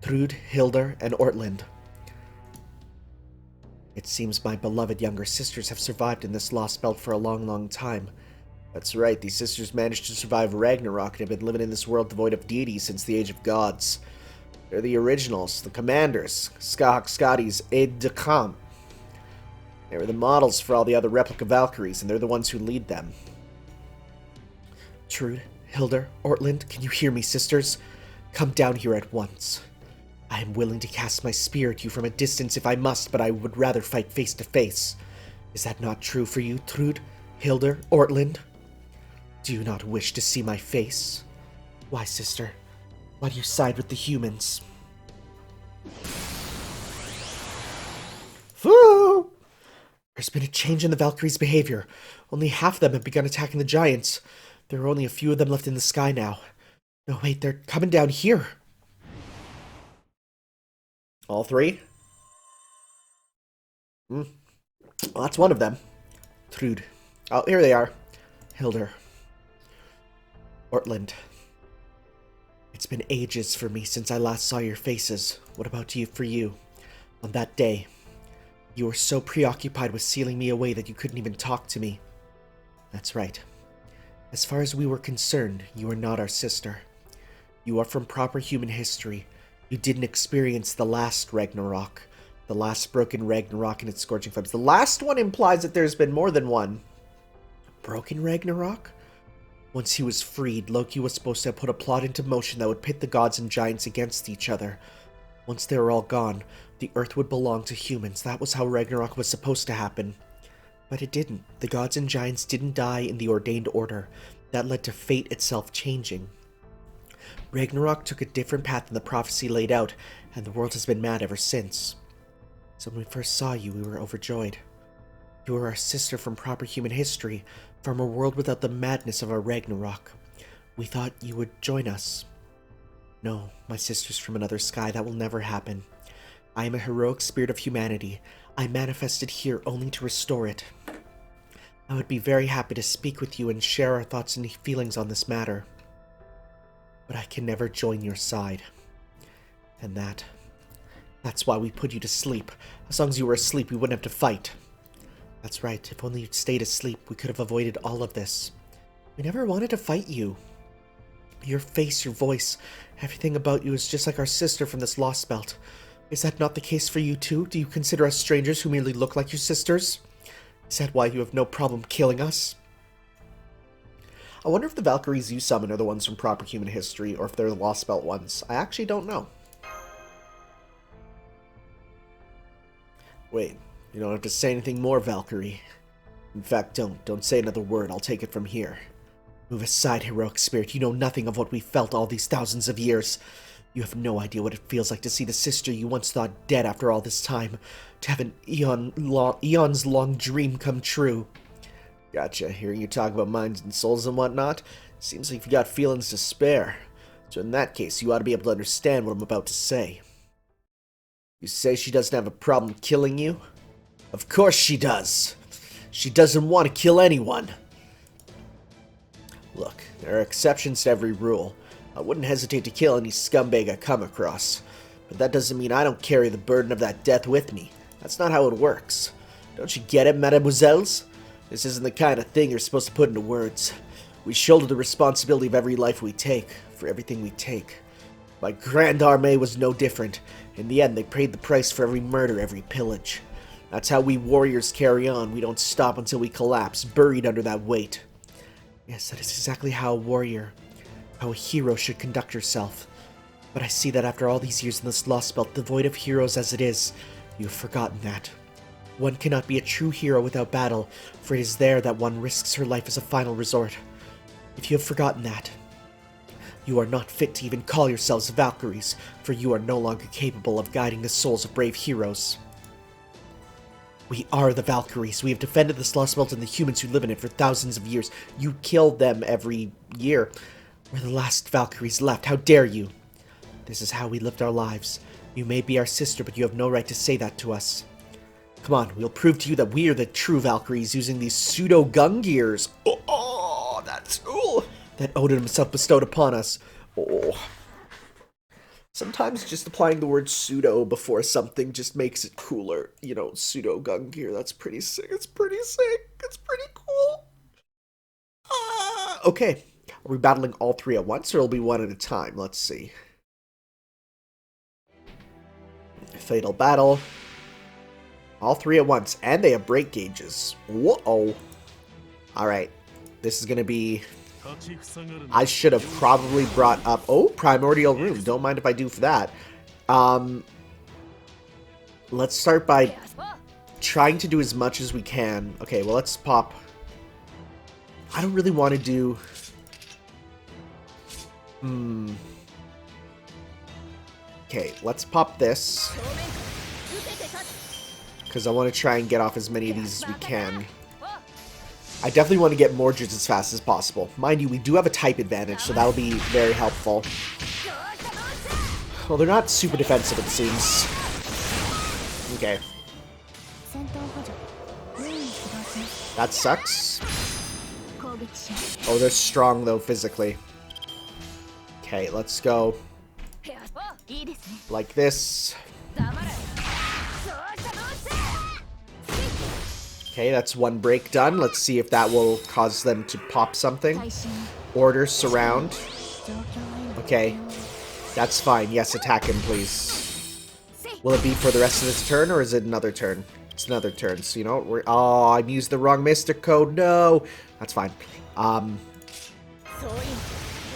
Trude, Hilda, and Ortlind. It seems my beloved younger sisters have survived in this Lostbelt for a long, long time. That's right, these sisters managed to survive Ragnarok and have been living in this world devoid of deities since the Age of Gods. They're the originals, the commanders, Scotty's aide-de-camp. They were the models for all the other replica Valkyries, and they're the ones who lead them. Trude, Hilda, Ortlind, can you hear me, sisters? Come down here at once. I am willing to cast my spear at you from a distance if I must, but I would rather fight face to face. Is that not true for you, Trude, Hilda, Ortlind? Do you not wish to see my face? Why, sister? Why do you side with the humans? Foo! There's been a change in the Valkyries' behavior. Only half of them have begun attacking the giants. There are only a few of them left in the sky now. No, wait, they're coming down here. All three? Well, that's one of them. Trude. Oh, here they are. Hilda. Ortlind. It's been ages for me since I last saw your faces. What about you for you? On that day, you were so preoccupied with sealing me away that you couldn't even talk to me. That's right. As far as we were concerned, you are not our sister. You are from proper human history. You didn't experience the last Ragnarok. The last broken Ragnarok and its scorching flames. The last one implies that there's been more than one. Broken Ragnarok? Once he was freed, Loki was supposed to have put a plot into motion that would pit the gods and giants against each other. Once they were all gone, the earth would belong to humans. That was how Ragnarok was supposed to happen. But it didn't. The gods and giants didn't die in the ordained order. That led to fate itself changing. Ragnarok took a different path than the prophecy laid out, and the world has been mad ever since. So when we first saw you, we were overjoyed. You were our sister from proper human history, from a world without the madness of our Ragnarok. We thought you would join us. No, my sisters from another sky, that will never happen. I am a heroic spirit of humanity. I manifested here only to restore it. I would be very happy to speak with you and share our thoughts and feelings on this matter. But I can never join your side. And that's why we put you to sleep. As long as you were asleep, we wouldn't have to fight. That's right, if only you'd stayed asleep, we could have avoided all of this. We never wanted to fight you. Your face, your voice, everything about you is just like our sister from this Lostbelt. Is that not the case for you too? Do you consider us strangers who merely look like your sisters? Is that why you have no problem killing us? I wonder if the Valkyries you summon are the ones from proper human history, or if they're the Lostbelt ones. I actually don't know. Wait. You don't have to say anything more, Valkyrie. In fact, don't say another word. I'll take it from here. Move aside, heroic spirit. You know nothing of what we felt all these thousands of years. You have no idea what it feels like to see the sister you once thought dead after all this time. To have an eons long dream come true. Gotcha. Hearing you talk about minds and souls and whatnot, seems like you've got feelings to spare. So in that case, you ought to be able to understand what I'm about to say. You say she doesn't have a problem killing you? Of course she does. She doesn't want to kill anyone. Look, there are exceptions to every rule. I wouldn't hesitate to kill any scumbag I come across. But that doesn't mean I don't carry the burden of that death with me. That's not how it works. Don't you get it, mademoiselles? This isn't the kind of thing you're supposed to put into words. We shoulder the responsibility of every life we take, for everything we take. My Grand Armée was no different. In the end, they paid the price for every murder, every pillage. That's how we warriors carry on. We don't stop until we collapse, buried under that weight. Yes, that is exactly how a hero should conduct herself. But I see that after all these years in this Lostbelt, devoid of heroes as it is, you have forgotten that. One cannot be a true hero without battle, for it is there that one risks her life as a final resort. If you have forgotten that, you are not fit to even call yourselves Valkyries, for you are no longer capable of guiding the souls of brave heroes. We are the Valkyries. We have defended this Lostbelt and the humans who live in it for thousands of years. You killed them every year. We're the last Valkyries left. How dare you? This is how we lived our lives. You may be our sister, but you have no right to say that to us. Come on, we'll prove to you that we are the true Valkyries using these pseudo-gun gears. Oh, that's... Oh, that Odin himself bestowed upon us. Oh. Sometimes just applying the word pseudo before something just makes it cooler. You know, pseudo-gun gear, that's pretty sick. It's pretty sick. It's pretty cool. Okay. Are we battling all three at once, or will it be one at a time? Let's see. Fatal battle. All three at once. And they have break gauges. Whoa. Alright. This is going to be... I should have probably brought up... Oh, Primordial Room. Don't mind if I do for that. Let's start by trying to do as much as we can. Okay, well, let's pop... I don't really want to do... Okay, let's pop this. Because I want to try and get off as many of these as we can. I definitely want to get Mordred as fast as possible. Mind you, we do have a type advantage, so that'll be very helpful. Well, they're not super defensive, it seems. Okay. That sucks. Oh, they're strong, though, physically. Okay, let's go. Like this. Okay, that's one break done. Let's see if that will cause them to pop something. Order, surround. Okay, that's fine. Yes, attack him, please. Will it be for the rest of this turn, or is it another turn? It's another turn, so you know what? Oh, I've used the wrong Mystic Code. No! That's fine.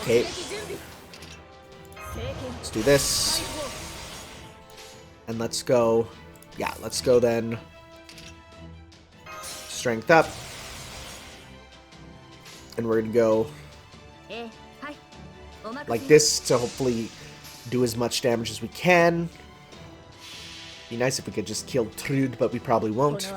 Okay. Let's do this. And let's go... Yeah, let's go then... Strength up. And we're gonna go... like this to hopefully do as much damage as we can. Be nice if we could just kill Trude, but we probably won't.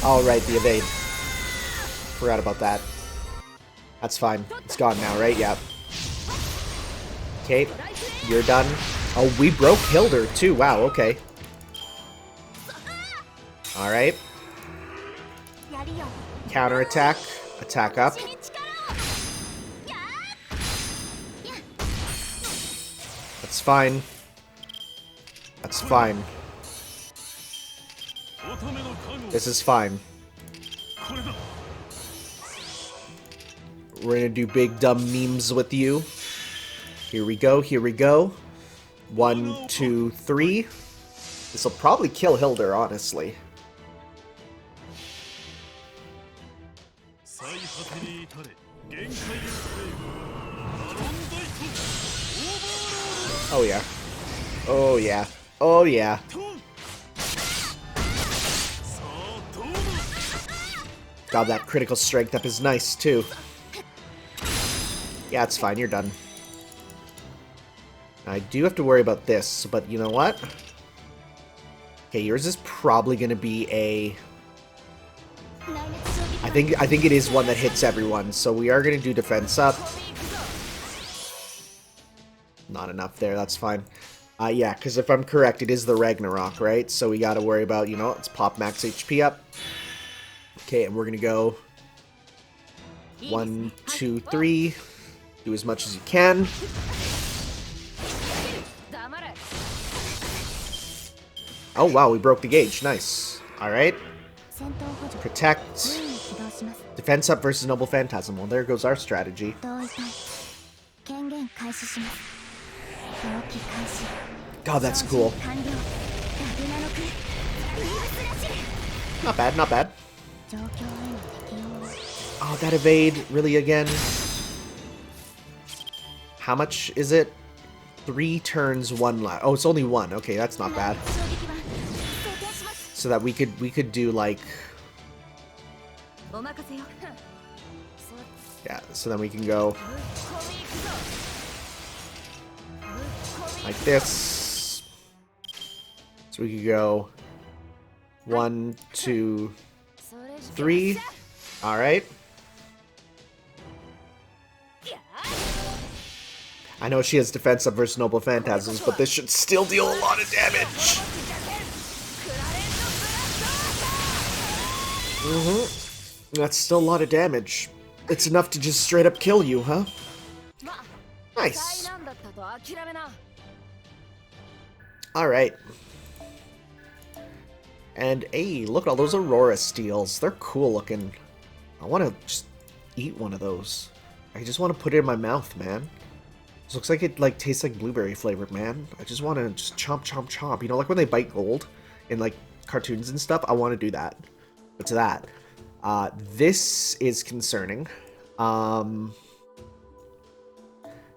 Alright, the evade. Forgot about that. That's fine. It's gone now, right? Yeah. Okay, you're done. Oh, we broke Hilder, too. Wow, okay. Alright. Counterattack. Attack up. That's fine. That's fine. This is fine. We're gonna do big dumb memes with you. Here we go, here we go. 1, 2, 3. This'll probably kill Hilder, honestly. Oh yeah. Oh yeah. Oh yeah. God, that critical strength up is nice, too. Yeah, it's fine. You're done. I do have to worry about this, but you know what? Okay, yours is probably going to be a... I think it is one that hits everyone, so we are going to do defense up. Not enough there, that's fine. Yeah, because if I'm correct, it is the Ragnarok, right? So we got to worry about, you know, let's pop max HP up. Okay, and we're going to go 1, 2, 3. Do as much as you can. Oh, wow, we broke the gauge. Nice. Alright. Protect. Defense up versus Noble Phantasm. Well, there goes our strategy. God, that's cool. Not bad, not bad. Oh, that evade, really again? How much is it? 3 turns, 1 lap. Oh, it's only 1. Okay, that's not bad. So that we could do like... Yeah, so then we can go... like this. So we could go... 1, 2, 3. Alright. I know she has defense up versus Noble Phantasms, but this should still deal a lot of damage. That's still a lot of damage. It's enough to just straight up kill you, huh? Nice. Alright. And, hey, look at all those Aurora Steels. They're cool looking. I want to just eat one of those. I just want to put it in my mouth, man. This looks like it, like, tastes like blueberry flavored, man. I just want to just chomp, chomp, chomp. You know, like when they bite gold in, like, cartoons and stuff? I want to do that. What's that? This is concerning.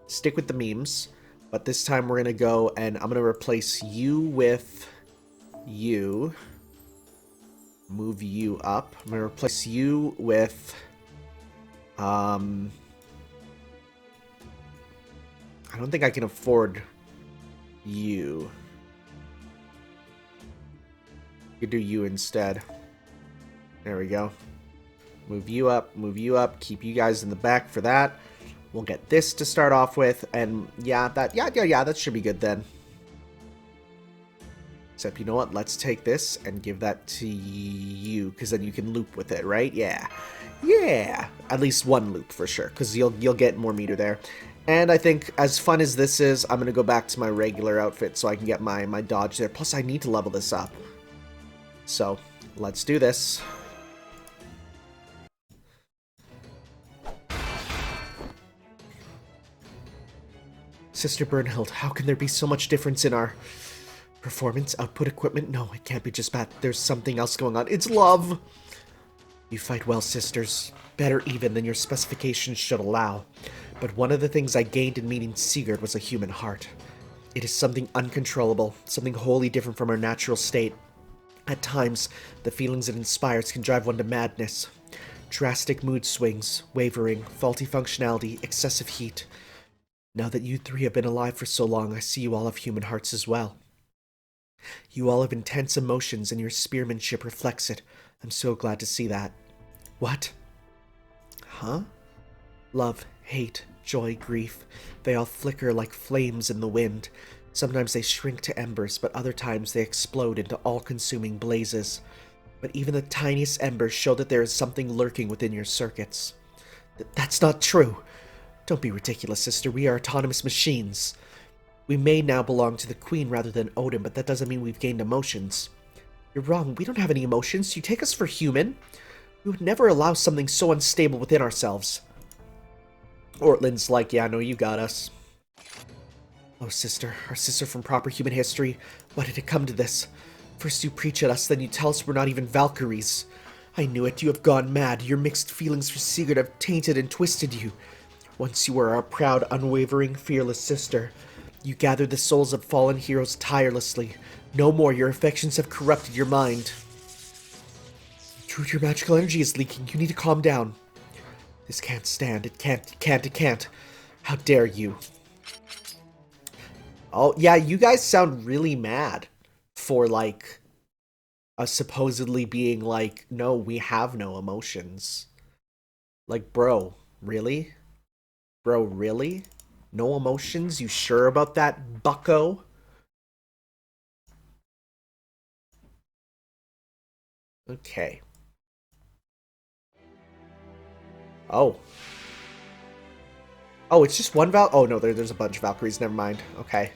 Stick with the memes. But this time we're going to go and I'm going to replace you with you. Move you up. I'm going to replace you with... I don't think I can afford you. You could do you instead. There we go. Move you up, keep you guys in the back for that. We'll get this to start off with, and yeah, that should be good then. Except, you know what? Let's take this and give that to you, because then you can loop with it, right? Yeah. Yeah! At least one loop for sure, because you'll get more meter there. And I think, as fun as this is, I'm going to go back to my regular outfit so I can get my dodge there. Plus, I need to level this up. So, let's do this. Sister Bernhild, how can there be so much difference in our performance, output, equipment? No, it can't be just bad. There's something else going on. It's love! You fight well, sisters. Better even than your specifications should allow. But one of the things I gained in meeting Sigurd was a human heart. It is something uncontrollable, something wholly different from our natural state. At times, the feelings it inspires can drive one to madness. Drastic mood swings, wavering, faulty functionality, excessive heat. Now that you three have been alive for so long, I see you all have human hearts as well. You all have intense emotions, and your spearmanship reflects it. I'm so glad to see that. What? Huh? Love, hate, joy, grief. They all flicker like flames in the wind. Sometimes they shrink to embers, but other times they explode into all-consuming blazes. But even the tiniest embers show that there is something lurking within your circuits. That's not true! Don't be ridiculous, sister. We are autonomous machines. We may now belong to the Queen rather than Odin, but that doesn't mean we've gained emotions. You're wrong. We don't have any emotions. You take us for human. We would never allow something so unstable within ourselves. Ortland's like, yeah, no, you got us. Oh, sister. Our sister from proper human history. Why did it come to this? First you preach at us, then you tell us we're not even Valkyries. I knew it. You have gone mad. Your mixed feelings for Sigurd have tainted and twisted you. Once you were our proud, unwavering, fearless sister. You gathered the souls of fallen heroes tirelessly. No more, your affections have corrupted your mind. Dude, your magical energy is leaking. You need to calm down. This can't stand. It can't. How dare you? Oh, yeah, you guys sound really mad for, like, us supposedly being like, no, we have no emotions. Like, bro, really? Bro, really? No emotions? You sure about that, bucko? Okay. Oh. Oh, it's just one Oh, no, there's a bunch of Valkyries. Never mind. Okay.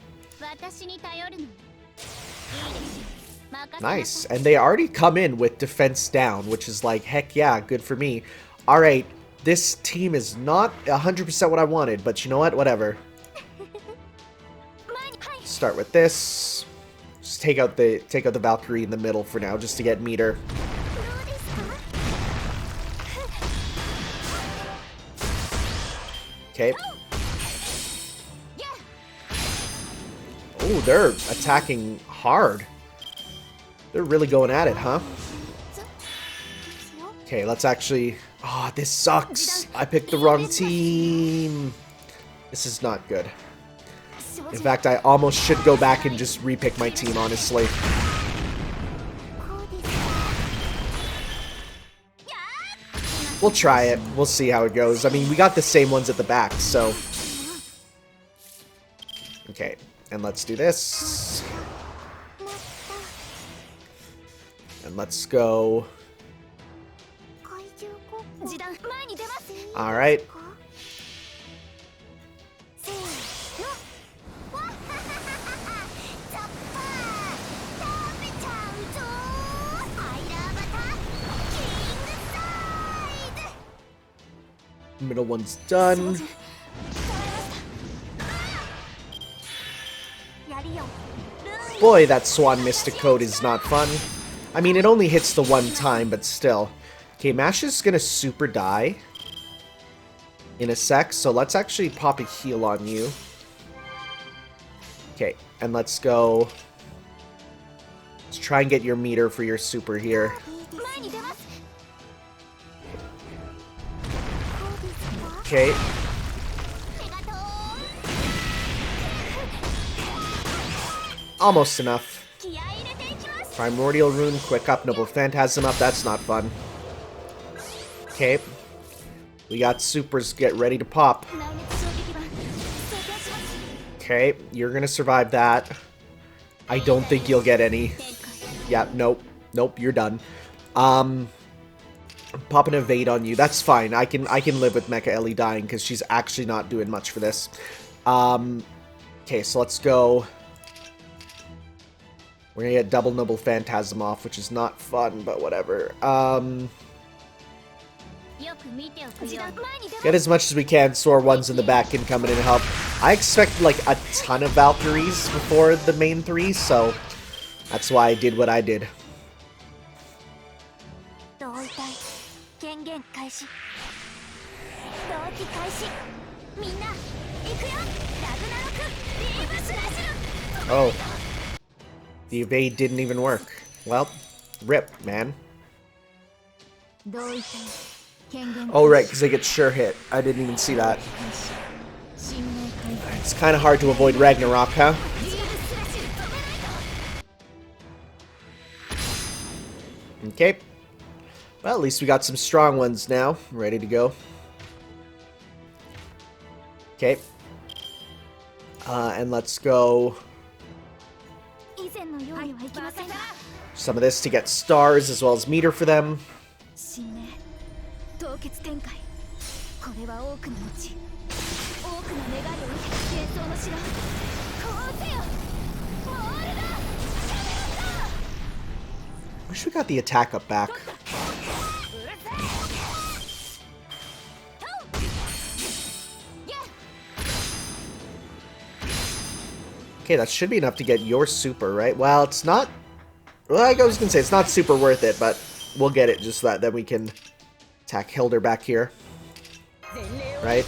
Nice. And they already come in with defense down, which is like, heck yeah, good for me. Alright. This team is not 100% what I wanted, but you know what? Whatever. start with this. Just take out the Valkyrie in the middle for now, just to get meter. Okay. Oh, they're attacking hard. They're really going at it, huh? Okay, let's actually... Oh, this sucks. I picked the wrong team. This is not good. In fact, I almost should go back and just repick my team, honestly. We'll try it. We'll see how it goes. I mean, we got the same ones at the back, so... Okay, and let's do this. And let's go... Alright. Middle one's done. Boy, that Swan Mystic Code is not fun. I mean, it only hits the one time, but still. Okay, Mash is gonna super die in a sec, so let's actually pop a heal on you. Okay, and let's go. Let's try and get your meter for your super here. Okay. Almost enough. Primordial Rune, quick up, Noble Phantasm up, that's not fun. Okay. We got supers, get ready to pop. Okay, you're gonna survive that. I don't think you'll get any. Yeah, nope. Nope, you're done. Pop an evade on you. That's fine. I can live with Mecha Ellie dying because she's actually not doing much for this. Okay, so let's go. We're gonna get double Noble Phantasm off, which is not fun, but whatever. Get as much as we can so our ones in the back can come in and help. I expect like a ton of Valkyries before the main three, so that's why I did what I did. Oh. The evade didn't even work. Well, rip, man. Oh, right, because they get sure hit. I didn't even see that. It's kind of hard to avoid Ragnarok, huh? Okay. Well, at least we got some strong ones now. Ready to go. Okay. And let's go... some of this to get stars as well as meter for them. Wish we got the attack up back. Okay, that should be enough to get your super, right? Well, it's not... Well, I was gonna say, it's not super worth it, but we'll get it just so that then we can attack Hilder back here. Right?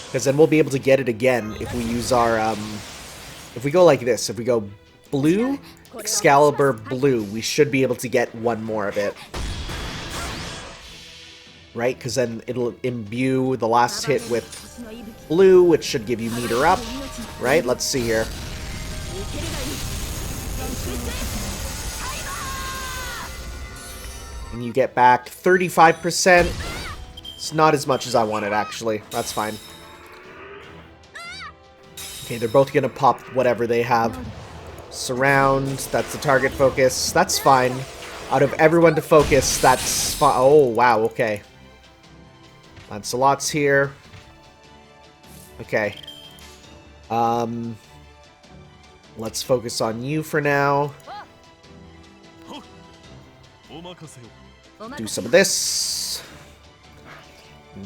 Because then we'll be able to get it again if we use our, if we go like this. If we go blue, Excalibur, blue, we should be able to get one more of it. Right? Because then it'll imbue the last hit with blue, which should give you meter up. Right? Let's see here. And you get back 35%. It's not as much as I wanted, actually. That's fine. Okay, they're both gonna pop whatever they have. Surround, that's the target focus. That's fine. Out of everyone to focus, that's fine. Oh, wow, okay. Lancelot's here. Okay. Let's focus on you for now. Do some of this.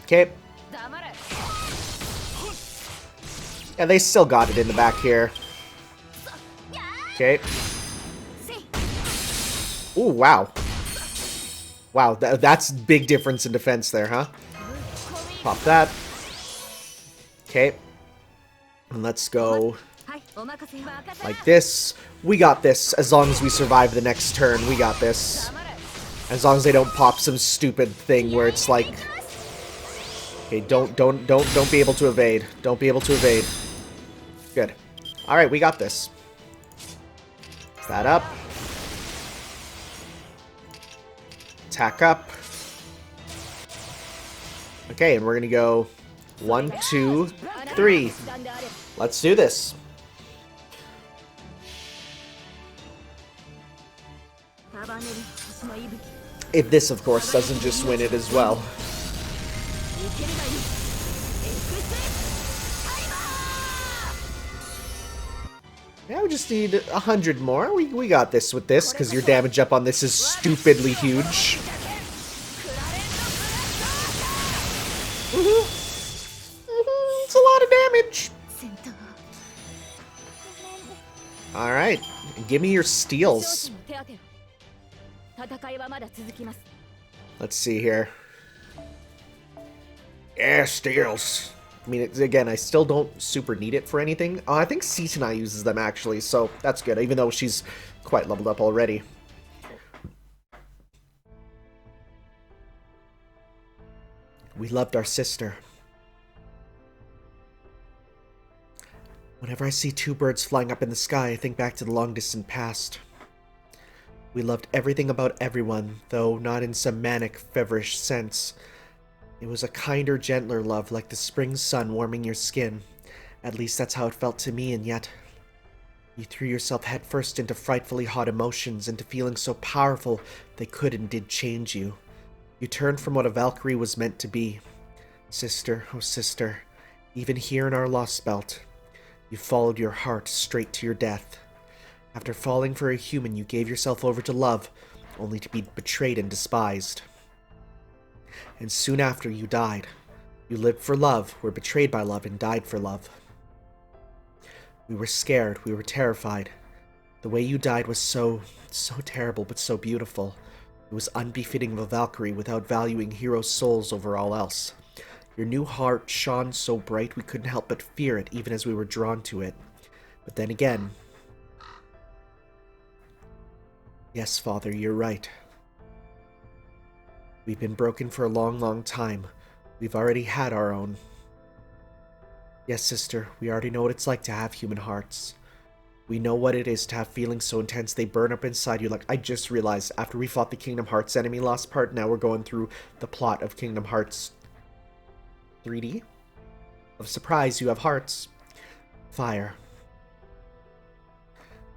Okay. Yeah, they still got it in the back here. Okay. Ooh, wow. Wow, that's big difference in defense there, huh? Pop that. Okay. And let's go like this. We got this. As long as we survive the next turn, we got this. As long as they don't pop some stupid thing where it's like... Okay, don't be able to evade. Don't be able to evade. Good. Alright, we got this. Is that up? Attack up. Okay, and we're gonna go 1, 2, 3. Let's do this. If this, of course, doesn't just win it as well. Yeah, we just need 100 more. We got this with this, because your damage up on this is stupidly huge. It's a lot of damage. Alright, give me your steals. Let's see here.
Yeah, steals.
I mean, again, I still don't super need it for anything. I think Sany uses them, actually, so that's good, even though she's quite leveled up already. We loved our sister. Whenever I see two birds flying up in the sky, I think back to the long-distant past. We loved everything about everyone, though not in some manic, feverish sense. It was a kinder, gentler love, like the spring sun warming your skin. At least that's how it felt to me, and yet... You threw yourself headfirst into frightfully hot emotions, into feelings so powerful they could and did change you. You turned from what a Valkyrie was meant to be. Sister, oh sister, even here in our Lostbelt, you followed your heart straight to your death. After falling for a human, you gave yourself over to love, only to be betrayed and despised. And soon after, you died. You lived for love, were betrayed by love, and died for love. We were scared, we were terrified. The way you died was so terrible, but so beautiful. It was unbefitting of a Valkyrie without valuing heroes' souls over all else. Your new heart shone so bright we couldn't help but fear it, even as we were drawn to it. But then again... Yes, Father, you're right. We've been broken for a long, long time. We've already had our own. Yes, sister, we already know what it's like to have human hearts. We know what it is to have feelings so intense they burn up inside you. Like, I just realized, after we fought the Kingdom Hearts enemy last part, now we're going through the plot of Kingdom Hearts 3D. Of surprise, you have hearts. Fire.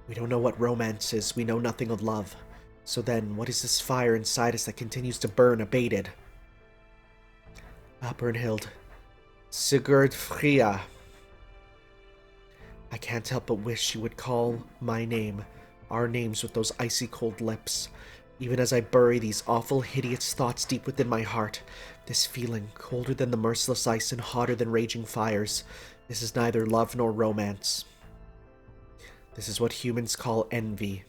We don't know what romance is. We know nothing of love. So then, what is this fire inside us that continues to burn abated? Brunhild. Sigurd Fria. I can't help but wish you would call my name, our names, with those icy cold lips. Even as I bury these awful, hideous thoughts deep within my heart, this feeling, colder than the merciless ice and hotter than raging fires, this is neither love nor romance. This is what humans call envy.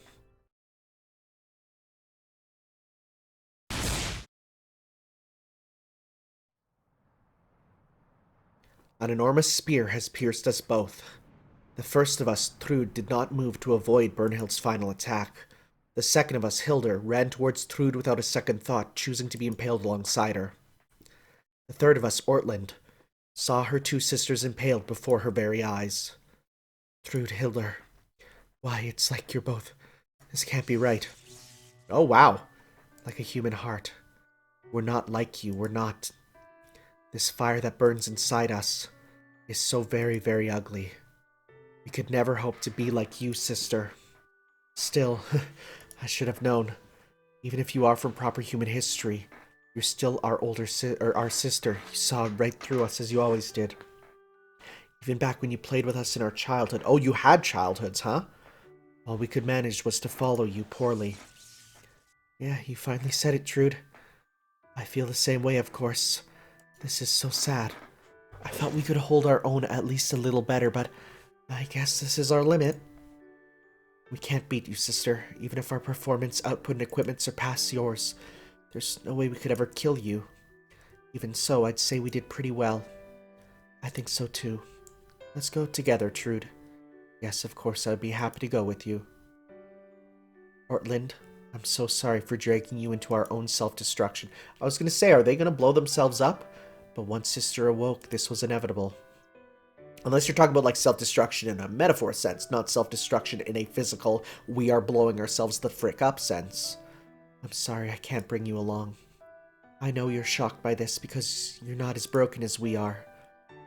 An enormous spear has pierced us both. The first of us, Trud, did not move to avoid Brunhild's final attack. The second of us, Hildur, ran towards Trud without a second thought, choosing to be impaled alongside her. The third of us, Ortland, saw her two sisters impaled before her very eyes. Trud, Hildur. Why, it's like you're both... This can't be right. Oh, wow. Like a human heart. We're not like you, we're not... This fire that burns inside us is so very, very ugly. We could never hope to be like you, sister. Still, I should have known. Even if you are from proper human history, you're still our our sister. You saw right through us as you always did. Even back when you played with us in our childhood. Oh, you had childhoods, huh? All we could manage was to follow you poorly. Yeah, you finally said it, Trud. I feel the same way, of course. This is so sad. I thought we could hold our own at least a little better, but I guess this is our limit. We can't beat you, sister. Even if our performance, output, and equipment surpass yours, there's no way we could ever kill you. Even so, I'd say we did pretty well. I think so too. Let's go together, Trude. Yes, of course, I'd be happy to go with you. Ortlind, I'm so sorry for dragging you into our own self-destruction. I was going to say, are they going to blow themselves up? But once Sister awoke, this was inevitable. Unless you're talking about like self-destruction in a metaphor sense, not self-destruction in a physical, we are blowing ourselves the frick up sense. I'm sorry I can't bring you along. I know you're shocked by this because you're not as broken as we are.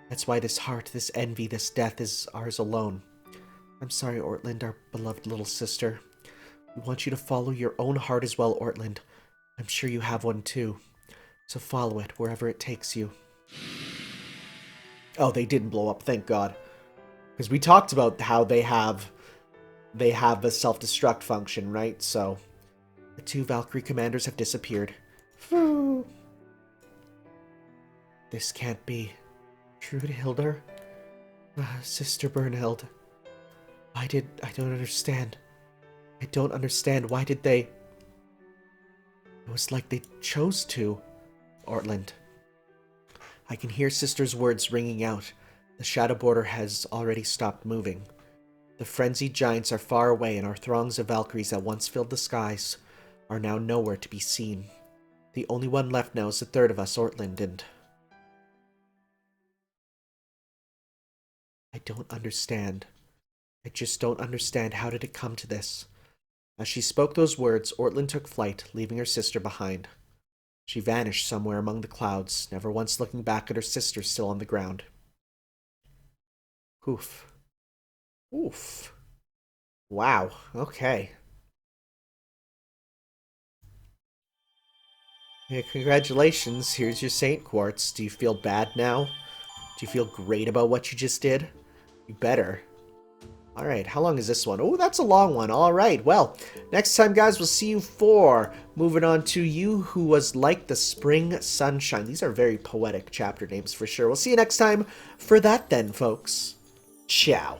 That's why this heart, this envy, this death is ours alone. I'm sorry, Ortlind, our beloved little sister. We want you to follow your own heart as well, Ortlind. I'm sure you have one too. So follow it wherever it takes you. Oh, they didn't blow up, thank God. Because we talked about how they have a self-destruct function, right? So the 2 Valkyrie commanders have disappeared. This can't be. Trudhilder? Sister Bernhild. I don't understand. I don't understand. Why did they... It was like they chose to. Ortlind. I can hear Sister's words ringing out. The shadow border has already stopped moving. The frenzied giants are far away, and our throngs of Valkyries that once filled the skies are now nowhere to be seen. The only one left now is the third of us, Ortlind, and... I don't understand. I just don't understand. How did it come to this? As she spoke those words, Ortlind took flight, leaving her sister behind. She vanished somewhere among the clouds, never once looking back at her sister still on the ground. Oof. Oof. Wow, okay. Yeah, congratulations, here's your Saint Quartz. Do you feel bad now? Do you feel great about what you just did? You better. Alright, how long is this one? Oh, that's a long one. Alright, well, next time, guys, we'll see you for moving on to You Who Was Like the Spring Sunshine. These are very poetic chapter names for sure. We'll see you next time for that then, folks. Ciao.